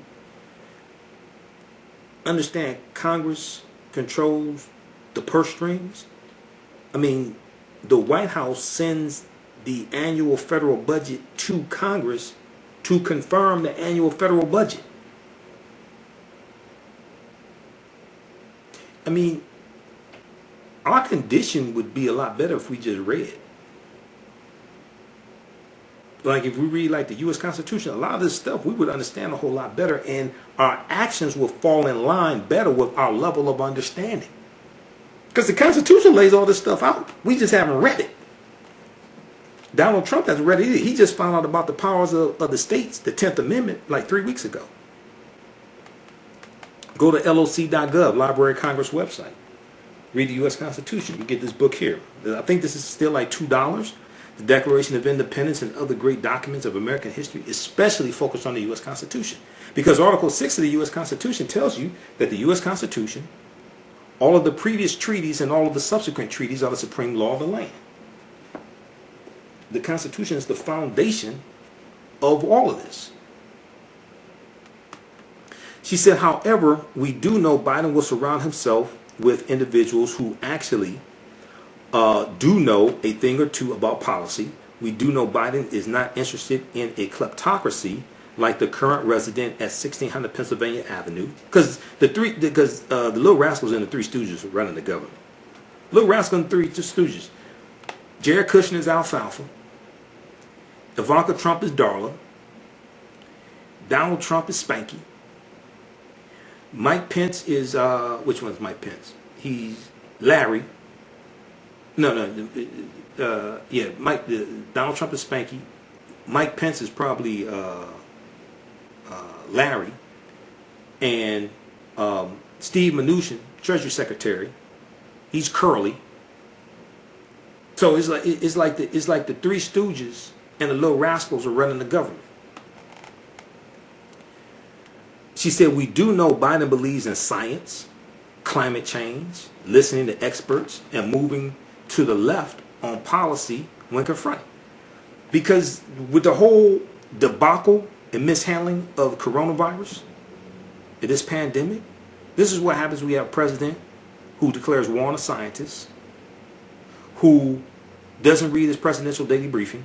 understand Congress controls the purse strings? I mean, the White House sends the annual federal budget to Congress to confirm the annual federal budget. I mean, our condition would be a lot better if we just read. Like if we read like the U.S. Constitution, a lot of this stuff we would understand a whole lot better, and our actions will fall in line better with our level of understanding. Because the Constitution lays all this stuff out. We just haven't read it. Donald Trump hasn't read it either. He just found out about the powers of the states, the 10th Amendment, like 3 weeks ago. Go to loc.gov, Library of Congress website. Read the U.S. Constitution. You get this book here. I think this is still like $2. The Declaration of Independence and other great documents of American history, especially focused on the U.S. Constitution. Because Article 6 of the U.S. Constitution tells you that the U.S. Constitution, all of the previous treaties and all of the subsequent treaties are the supreme law of the land. The Constitution is the foundation of all of this. She said, however, we do know Biden will surround himself with individuals who actually do know a thing or two about policy. We do know Biden is not interested in a kleptocracy like the current resident at 1600 Pennsylvania Avenue. Because the Little Rascals and the Three Stooges are running the government. Little Rascal and the Three Stooges. Jared Kushner is alfalfa. Ivanka Trump is Darla. Donald Trump is Spanky. Mike Pence is, which one's Mike Pence? He's Larry. No, yeah, Donald Trump is Spanky. Mike Pence is probably Larry. And Steve Mnuchin, Treasury Secretary, he's Curly. So it's like the Three Stooges and the Little Rascals are running the government. She said, we do know Biden believes in science, climate change, listening to experts, and moving to the left on policy when confronted. Because with the whole debacle and mishandling of coronavirus, this pandemic, this is what happens when we have a president who declares war on the scientists, who doesn't read his presidential daily briefing.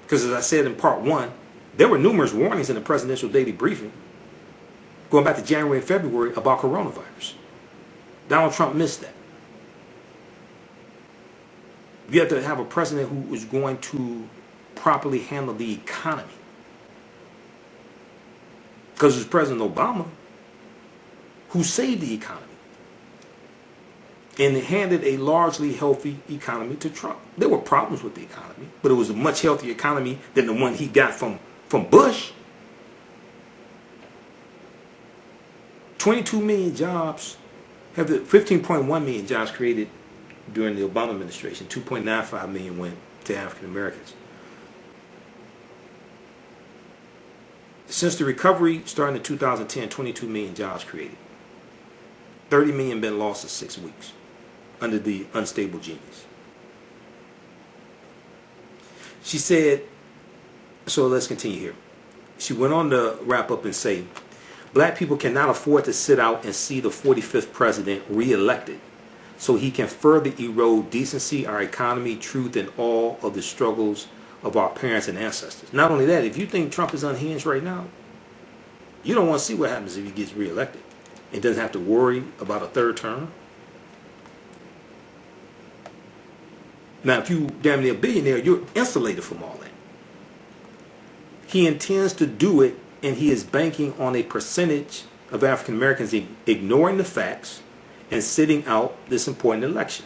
Because as I said in part 1, there were numerous warnings in the presidential daily briefing going back to January and February about coronavirus. Donald Trump missed that. You have to have a president who is going to properly handle the economy. Because it's President Obama who saved the economy and handed a largely healthy economy to Trump. There were problems with the economy, but it was a much healthier economy than the one he got from Bush. 22 million jobs, 15.1 million jobs created during the Obama administration. 2.95 million went to African Americans. Since the recovery starting in 2010, 22 million jobs created. 30 million been lost in 6 weeks under the unstable genius. She said, so let's continue here. She went on to wrap up and say, black people cannot afford to sit out and see the 45th president reelected so he can further erode decency, our economy, truth, and all of the struggles of our parents and ancestors. Not only that, if you think Trump is unhinged right now, you don't want to see what happens if he gets reelected. It doesn't have to worry about a third term. Now, if you damn near a billionaire, you're insulated from all that. He intends to do it, and he is banking on a percentage of African Americans ignoring the facts and sitting out this important election.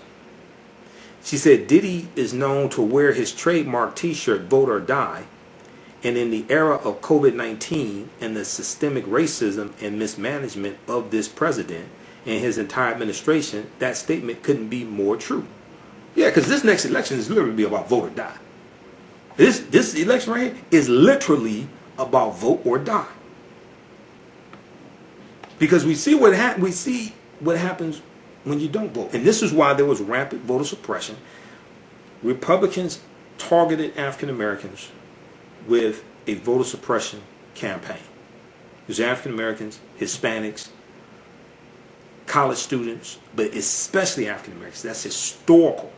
She said Diddy is known to wear his trademark t-shirt, vote or die, and in the era of COVID-19 and the systemic racism and mismanagement of this president and his entire administration, that statement couldn't be more true. Yeah, because this next election is literally about vote or die. This election right here is literally about vote or die. Because we see what happens when you don't vote. And this is why there was rampant voter suppression. Republicans targeted African Americans with a voter suppression campaign. It was African Americans, Hispanics, college students, but especially African Americans. That's historical.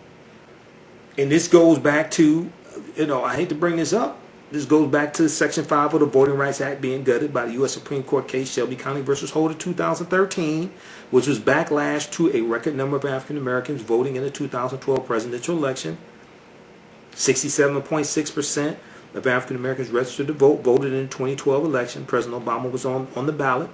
And this goes back to, I hate to bring this up. This goes back to Section 5 of the Voting Rights Act being gutted by the U.S. Supreme Court case Shelby County versus Holder 2013, which was backlash to a record number of African Americans voting in the 2012 presidential election. 67.6% of African Americans registered to vote voted in the 2012 election. President Obama was on the ballot.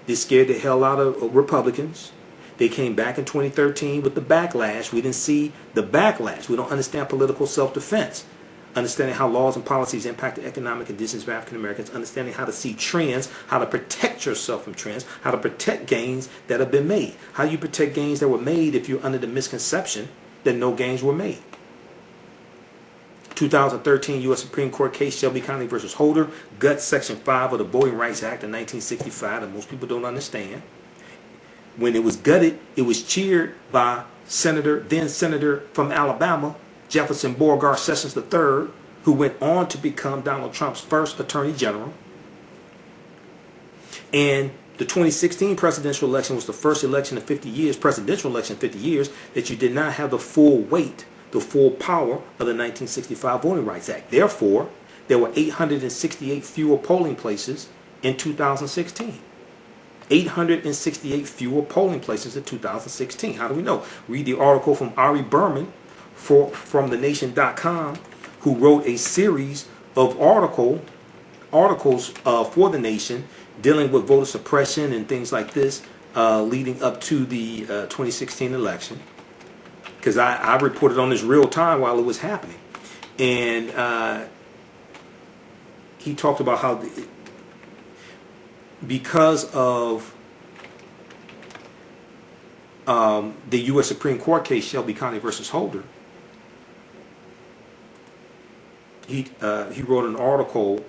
This scared the hell out of Republicans. They came back in 2013 with the backlash. We didn't see the backlash. We don't understand political self-defense. Understanding how laws and policies impact the economic conditions of African Americans. Understanding how to see trends, how to protect yourself from trends, how to protect gains that have been made. How do you protect gains that were made if you're under the misconception that no gains were made? 2013 U.S. Supreme Court case Shelby County versus Holder guts Section 5 of the Voting Rights Act of 1965 that most people don't understand. When it was gutted, it was cheered by then Senator from Alabama, Jefferson Beauregard Sessions III, who went on to become Donald Trump's first Attorney General. And the 2016 presidential election was the first election in 50 years, presidential election in 50 years, that you did not have the full weight, the full power of the 1965 Voting Rights Act. Therefore, there were 868 fewer polling places in 2016. 868 fewer polling places in 2016. How do we know? Read the article from Ari Berman from thenation.com, who wrote a series of articles for The Nation dealing with voter suppression and things like this leading up to the 2016 election. Because I reported on this real time while it was happening. And he talked about how because of the U.S. Supreme Court case Shelby County versus Holder, he wrote an article.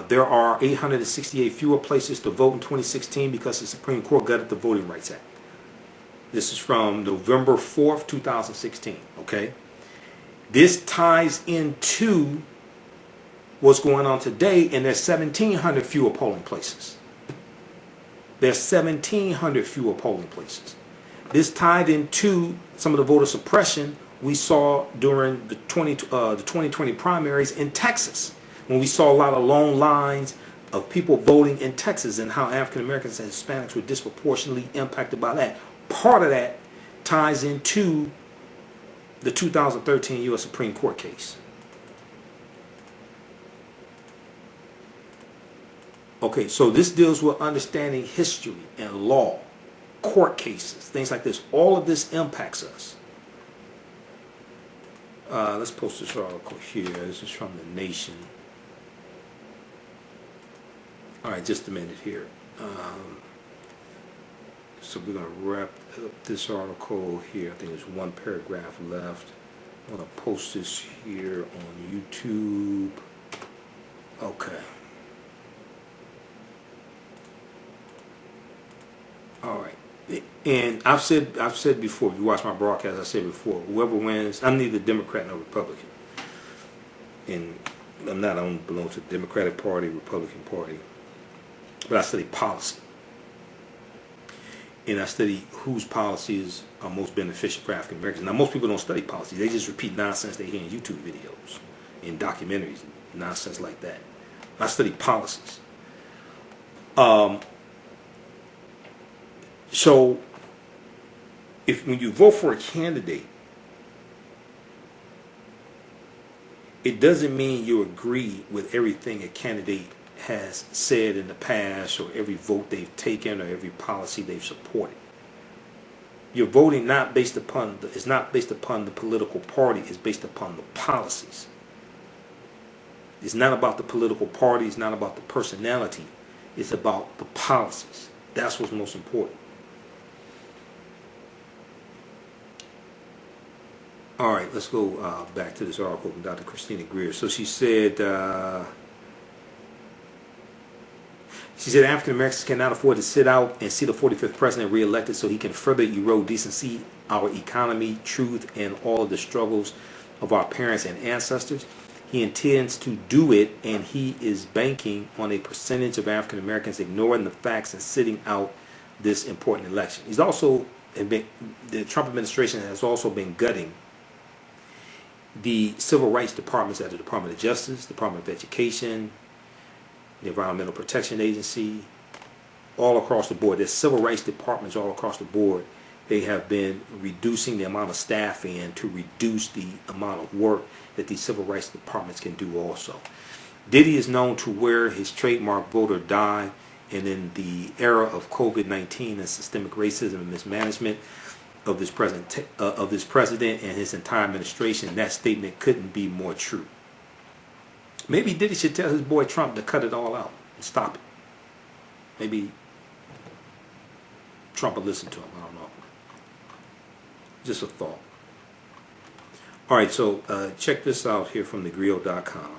There are 868 fewer places to vote in 2016 because the Supreme Court gutted the Voting Rights Act. This is from November 4th, 2016. Okay, this ties into what's going on today, and there's 1,700 fewer polling places. There's 1,700 fewer polling places. This tied into some of the voter suppression we saw during the 2020 primaries in Texas, when we saw a lot of long lines of people voting in Texas, and how African Americans and Hispanics were disproportionately impacted by that. Part of that ties into the 2013 U.S. Supreme Court case. Okay, so this deals with understanding history and law, court cases, things like this. All of this impacts us. Let's post this article here. This is from The Nation. All right, just a minute here. So we're going to wrap up this article here. I think there's one paragraph left. I'm going to post this here on YouTube. Okay. All right. And I've said before, if you watch my broadcast, I said before, whoever wins, I'm neither Democrat nor Republican. And I don't belong to the Democratic Party, Republican Party. But I study policy. And I study whose policies are most beneficial for African Americans. Now, most people don't study policy. They just repeat nonsense they hear in YouTube videos, in documentaries, nonsense like that. I study policies. So, when you vote for a candidate, it doesn't mean you agree with everything a candidate has said in the past, or every vote they've taken, or every policy they've supported. You're voting not based upon it's not based upon the political party, it's based upon the policies. It's not about the political party, it's not about the personality, it's about the policies. That's what's most important. All right, let's go back to this article from Dr. Christina Greer. So she said African Americans cannot afford to sit out and see the 45th president reelected so he can further erode decency, our economy, truth, and all of the struggles of our parents and ancestors. He intends to do it, and he is banking on a percentage of African Americans ignoring the facts and sitting out this important election. He's also the Trump administration has also been gutting the civil rights departments at the Department of Justice, Department of Education, the Environmental Protection Agency, all across the board. There's civil rights departments all across the board. They have been reducing the amount of staff in to reduce the amount of work that these civil rights departments can do also. Diddy is known to wear his trademark vote or die, and in the era of COVID-19 and systemic racism and mismanagement of this president and his entire administration, that statement couldn't be more true. Maybe Diddy should tell his boy Trump to cut it all out and stop it. Maybe Trump will listen to him. I don't know. Just a thought. All right, so check this out here from thegrio.com.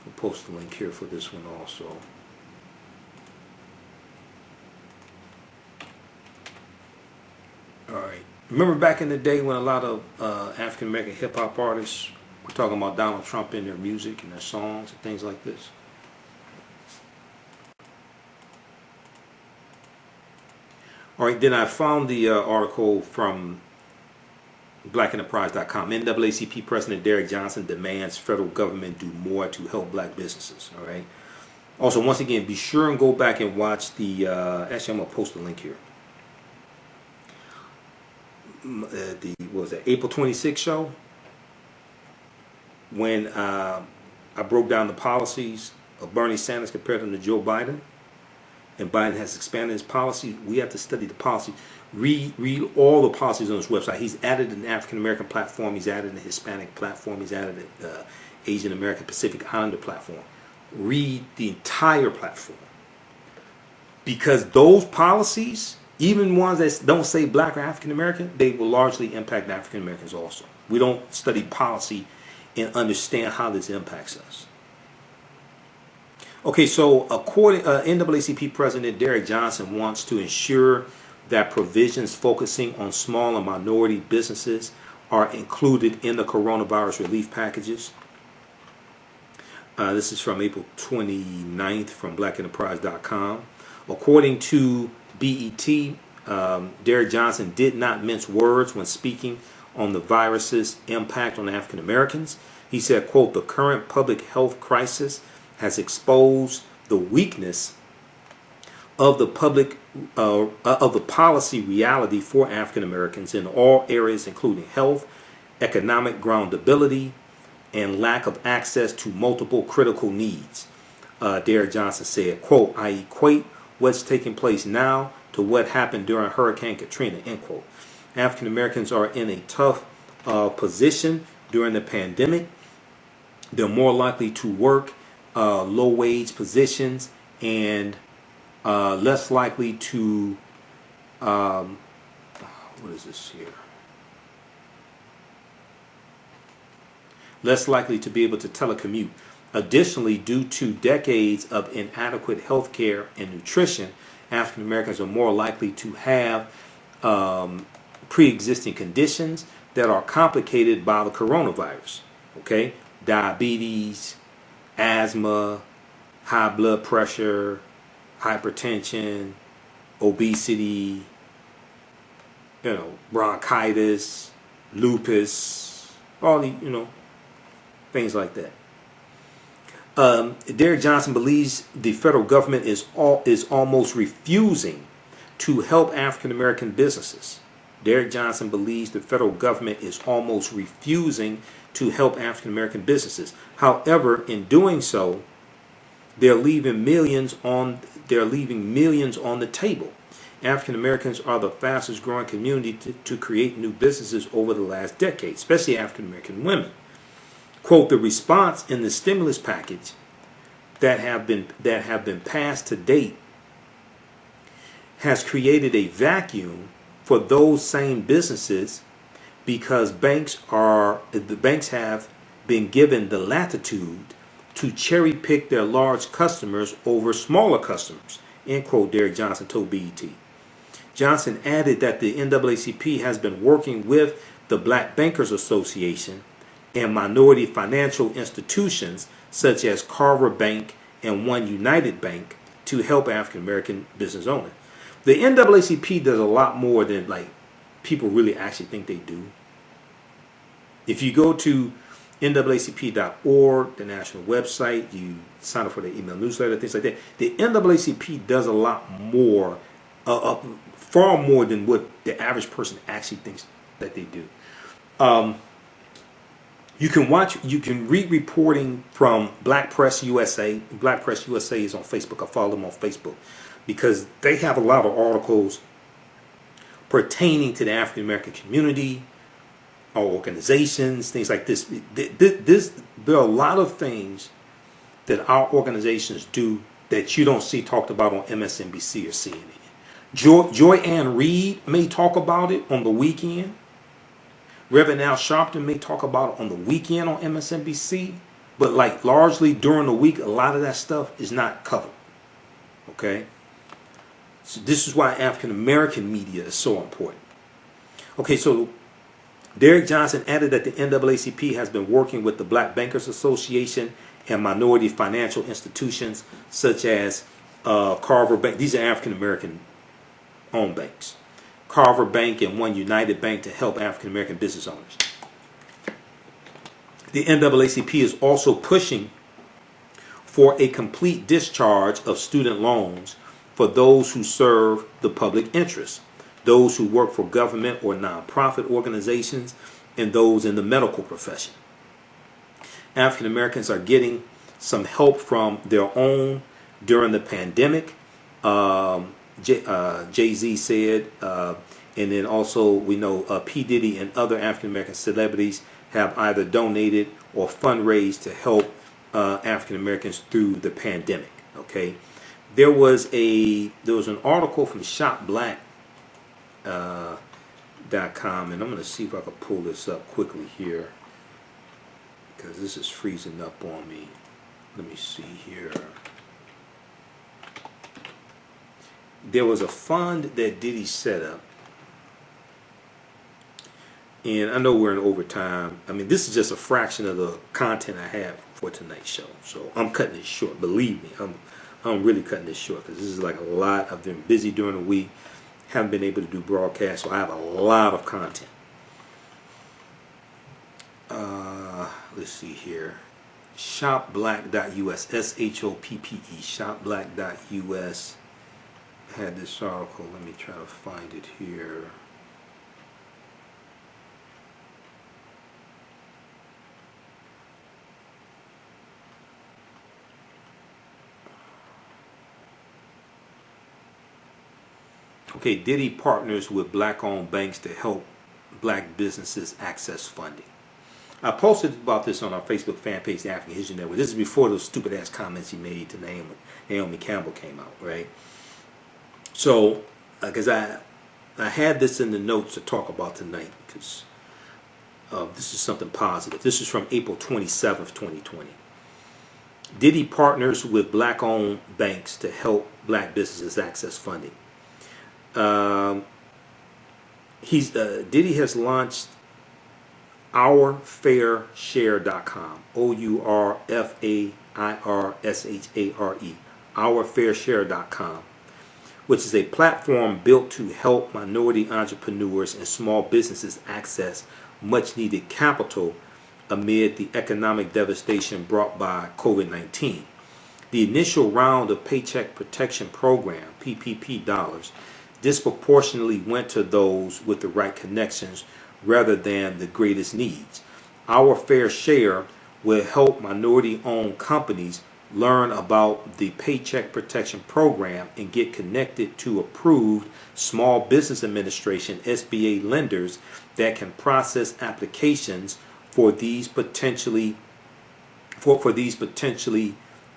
We'll post the link here for this one also. All right. Remember back in the day when a lot of African American hip hop artists were talking about Donald Trump in their music and their songs and things like this? All right, then I found the article from blackenterprise.com. NAACP President Derrick Johnson demands federal government do more to help black businesses. All right. Also, once again, be sure and go back and watch the. Actually, I'm gonna post a link here. The April 26th show when I broke down the policies of Bernie Sanders compared them to Joe Biden, and Biden has expanded his policy. We have to study the policy. Read all the policies on his website. He's added an African American platform. He's added a Hispanic platform. He's added an Asian American Pacific Islander platform. Read the entire platform, because those policies, even ones that don't say black or African American, they will largely impact African Americans also. We don't study policy and understand how this impacts us. Okay, so according NAACP President Derrick Johnson wants to ensure that provisions focusing on small and minority businesses are included in the coronavirus relief packages. This is from April 29th from blackenterprise.com. According to BET, Derrick Johnson did not mince words when speaking on the virus's impact on African Americans. He said, quote, "The current public health crisis has exposed the weakness of the policy reality for African Americans in all areas, including health, economic groundability, and lack of access to multiple critical needs." Derrick Johnson said, quote, "I equate what's taking place now to what happened during Hurricane Katrina," end quote. African Americans are in a tough position during the pandemic. They're more likely to work low wage positions and less likely to what is this here? Less likely to be able to telecommute. Additionally, due to decades of inadequate health care and nutrition, African Americans are more likely to have pre-existing conditions that are complicated by the coronavirus. Okay, diabetes, asthma, high blood pressure, hypertension, obesity, bronchitis, lupus, all the things like that. Derrick Johnson believes the federal government is almost refusing to help African American businesses. Derrick Johnson believes the federal government is almost refusing to help African American businesses. However, in doing so, they're leaving millions on the table. African Americans are the fastest growing community to create new businesses over the last decade, especially African American women. Quote, "The response in the stimulus package that have been passed to date has created a vacuum for those same businesses because the banks have been given the latitude to cherry pick their large customers over smaller customers," end quote, Derrick Johnson told BET. Johnson added that the NAACP has been working with the Black Bankers Association, and minority financial institutions such as Carver Bank and One United Bank to help African American business owners. The NAACP does a lot more than like people really actually think they do. If you go to NAACP.org, the national website, you sign up for the email newsletter, things like that. The NAACP does a lot more, far more than what the average person actually thinks that they do. You can read reporting from Black Press USA. Black Press USA is on Facebook. I follow them on Facebook because they have a lot of articles pertaining to the African American community, our organizations, things like this. There are a lot of things that our organizations do that you don't see talked about on MSNBC or CNN. Joy Ann Reid may talk about it on the weekend. Reverend Al Sharpton may talk about it on the weekend on MSNBC, but like largely during the week, a lot of that stuff is not covered. Okay? So this is why African American media is so important. Okay, so Derek Johnson added that the NAACP has been working with the Black Bankers Association and minority financial institutions such as Carver Bank. These are African American owned banks. Carver Bank and One United Bank to help African American business owners. The NAACP is also pushing for a complete discharge of student loans for those who serve the public interest, those who work for government or nonprofit organizations, and those in the medical profession. African Americans are getting some help from their own during the pandemic. Jay-Z said, and then also we know P. Diddy and other African American celebrities have either donated or fundraised to help African Americans through the pandemic. Okay, there was an article from ShopBlack.com, and I'm going to see if I can pull this up quickly here because this is freezing up on me. Let me see here. There was a fund that Diddy set up, and I know we're in overtime. I mean, this is just a fraction of the content I have for tonight's show, so I'm cutting it short. Believe me, I'm really cutting this short because this is like a lot. I've been busy during the week, haven't been able to do broadcasts, so I have a lot of content. Let's see here. ShopBlack.us, SHOPPE, ShopBlack.us. Had this article. Let me try to find it here. Okay, Diddy partners with black-owned banks to help black businesses access funding. I posted about this on our Facebook fan page, the African History Network. This is before those stupid-ass comments he made to Naomi Campbell came out, right? So, because I had this in the notes to talk about tonight, because this is something positive. This is from April 27th, 2020. Diddy partners with black-owned banks to help black businesses access funding. Diddy has launched OurFairShare.com, OurFairShare, OurFairShare.com, which is a platform built to help minority entrepreneurs and small businesses access much needed capital amid the economic devastation brought by COVID-19. The initial round of Paycheck Protection Program, PPP dollars, disproportionately went to those with the right connections rather than the greatest needs. Our Fair Share will help minority-owned companies learn about the Paycheck Protection Program and get connected to approved Small Business Administration SBA lenders that can process applications for these potential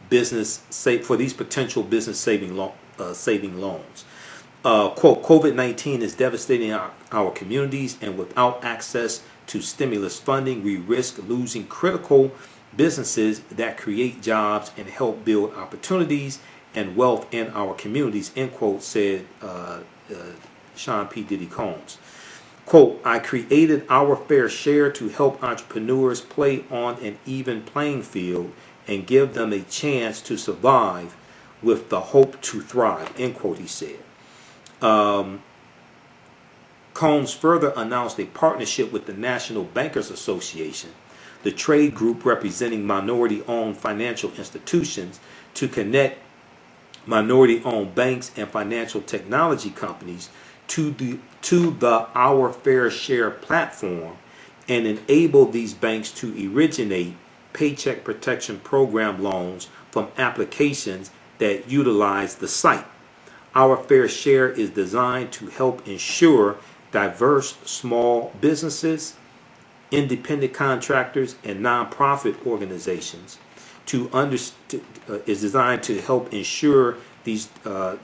business saving loans. Quote, COVID-19 is devastating our communities, and without access to stimulus funding, we risk losing critical businesses that create jobs and help build opportunities and wealth in our communities, end quote, said Sean P. Diddy Combs. Quote, I created Our Fair Share to help entrepreneurs play on an even playing field and give them a chance to survive with the hope to thrive, end quote, he said. Combs further announced a partnership with the National Bankers Association, the trade group representing minority-owned financial institutions, to connect minority-owned banks and financial technology companies to the Our Fair Share platform and enable these banks to originate Paycheck Protection Program loans from applications that utilize the site. Our Fair Share is designed to help ensure diverse small businesses, independent contractors, and nonprofit organizations is designed to help ensure these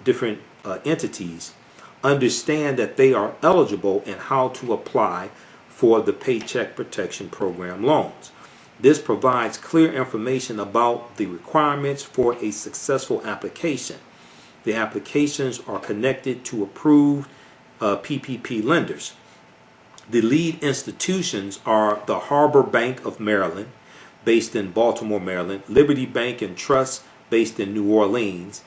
different entities understand that they are eligible and how to apply for the Paycheck Protection Program loans. This provides clear information about the requirements for a successful application. The applications are connected to approved PPP lenders. The lead institutions are the Harbor Bank of Maryland, based in Baltimore, Maryland, Liberty Bank and Trust, based in New Orleans,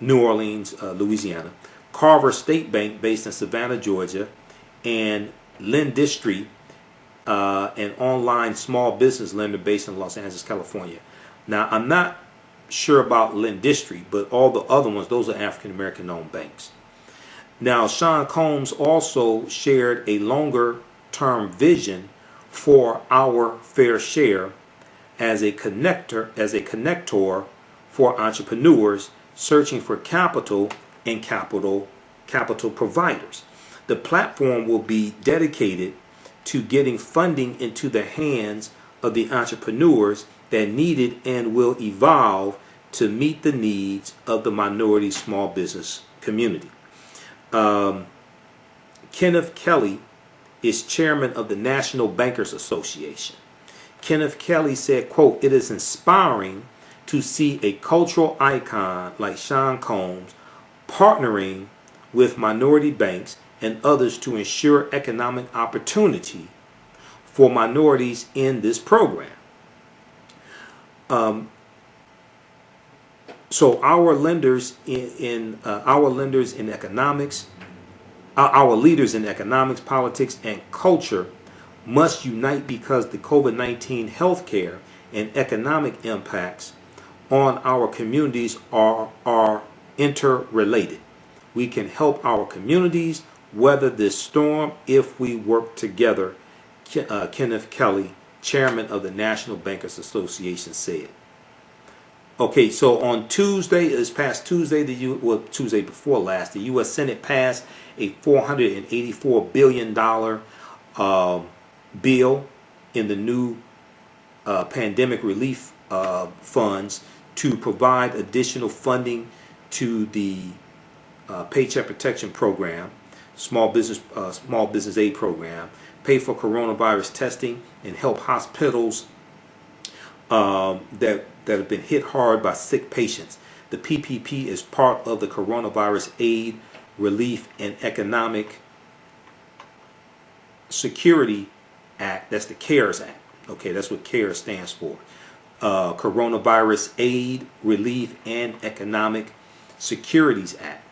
Louisiana, Carver State Bank, based in Savannah, Georgia, and Lendistry, an online small business lender based in Los Angeles, California. Now, I'm not sure about Lendistry, but all the other ones, those are African American owned banks. Now, Sean Combs also shared a longer term vision for Our Fair Share as a connector for entrepreneurs searching for capital and capital providers. The platform will be dedicated to getting funding into the hands of the entrepreneurs that need it and will evolve to meet the needs of the minority small business community. Kenneth Kelly is chairman of the National Bankers Association. Kenneth Kelly said, quote, it is inspiring to see a cultural icon like Sean Combs partnering with minority banks and others to ensure economic opportunity for minorities in this program. So our leaders in economics, politics, and culture must unite because the COVID-19 healthcare and economic impacts on our communities are interrelated. We can help our communities weather this storm if we work together, Kenneth Kelly, chairman of the National Bankers Association, said. Okay, so on Tuesday, this past Tuesday, Tuesday before last, the U.S. Senate passed a $484 billion bill in the new pandemic relief funds to provide additional funding to the Paycheck Protection Program, small business aid program, pay for coronavirus testing, and help hospitals that have been hit hard by sick patients. The PPP is part of the Coronavirus Aid, Relief, and Economic Security Act. That's the CARES Act. Okay, that's what CARES stands for. Coronavirus Aid, Relief, and Economic Securities Act.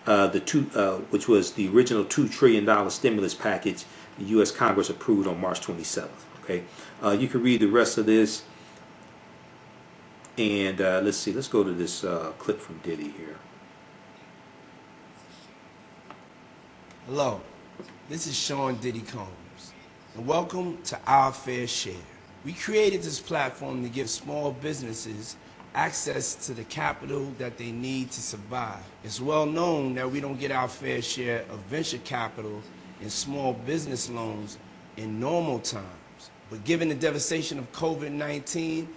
Which was the original $2 trillion stimulus package the U.S. Congress approved on March 27th. Okay, you can read the rest of this. And let's see. Let's go to this clip from Diddy here. Hello, this is Sean Diddy Combs, and welcome to Our Fair Share. We created this platform to give small businesses access to the capital that they need to survive. It's well known that we don't get our fair share of venture capital and small business loans in normal times. But given the devastation of COVID-19,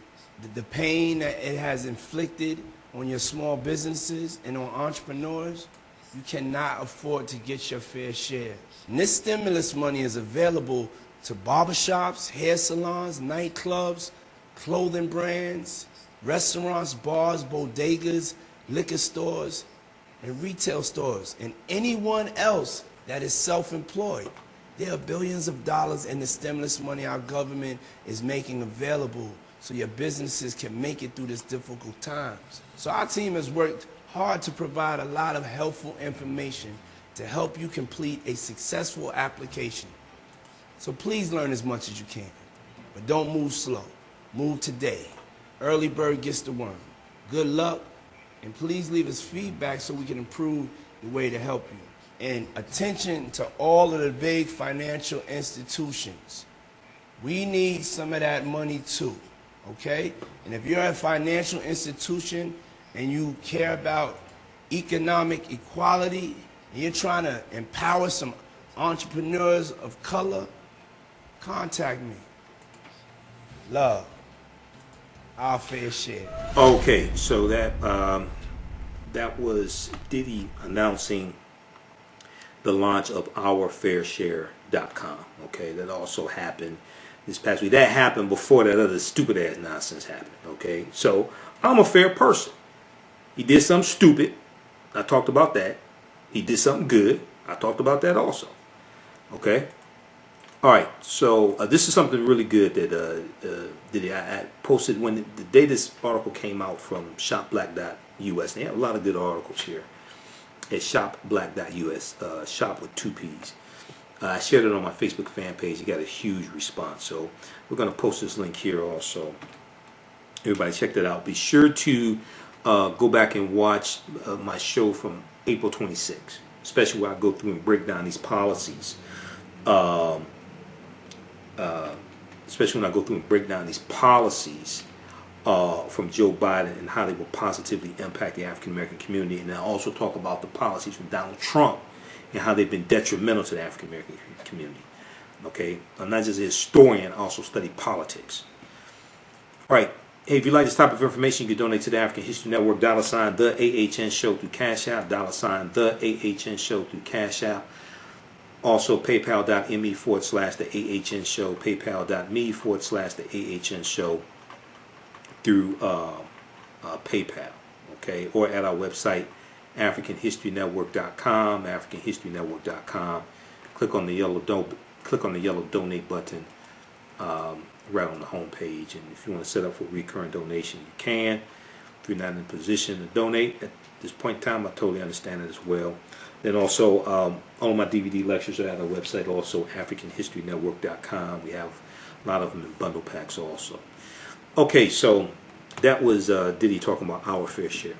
the pain that it has inflicted on your small businesses and on entrepreneurs, you cannot afford to get your fair share. And this stimulus money is available to barbershops, hair salons, nightclubs, clothing brands, restaurants, bars, bodegas, liquor stores, and retail stores, and anyone else that is self-employed. There are billions of dollars in the stimulus money our government is making available so your businesses can make it through this difficult times. So our team has worked hard to provide a lot of helpful information to help you complete a successful application. So please learn as much as you can, but don't move slow. Move today. Early bird gets the worm. Good luck, and please leave us feedback so we can improve the way to help you. And attention to all of the big financial institutions. We need some of that money too, okay? And if you're a financial institution and you care about economic equality, and you're trying to empower some entrepreneurs of color, contact me. Love. Our fair share. Okay, so that was Diddy announcing the launch of OurFairShare.com. Okay, that also happened this past week. That happened before that other stupid ass nonsense happened. Okay, so I'm a fair person. He did something stupid. I talked about that. He did something good. I talked about that also. Okay. All right. So this is something really good that I posted when the day this article came out from shopblack.us. They have a lot of good articles here at shopblack.us. Shop with 2 P's. I shared it on my Facebook fan page. It got a huge response. So we're going to post this link here also. Everybody check that out. Be sure to go back and watch my show from April 26th, especially where I go through and break down these policies. Especially when I go through and break down these policies from Joe Biden and how they will positively impact the African American community. And I also talk about the policies from Donald Trump and how they've been detrimental to the African American community. Okay, I'm not just a historian, I also study politics. All right. Hey, if you like this type of information, you can donate to the African History Network, $ the AHN Show through Cash App, $ the AHN Show through Cash App. Also, paypal.me/the AHN Show, paypal.me/the AHN Show through PayPal, okay? Or at our website, AfricanHistoryNetwork.com, AfricanHistoryNetwork.com. Click on the yellow donate button right on the home page, and if you want to set up for a recurring donation, you can. If you're not in a position to donate at this point in time, I totally understand it as well. Then also, all of my DVD lectures are at our website, also AfricanHistoryNetwork.com. We have a lot of them in bundle packs also. Okay, so that was Diddy talking about Our Fair Share.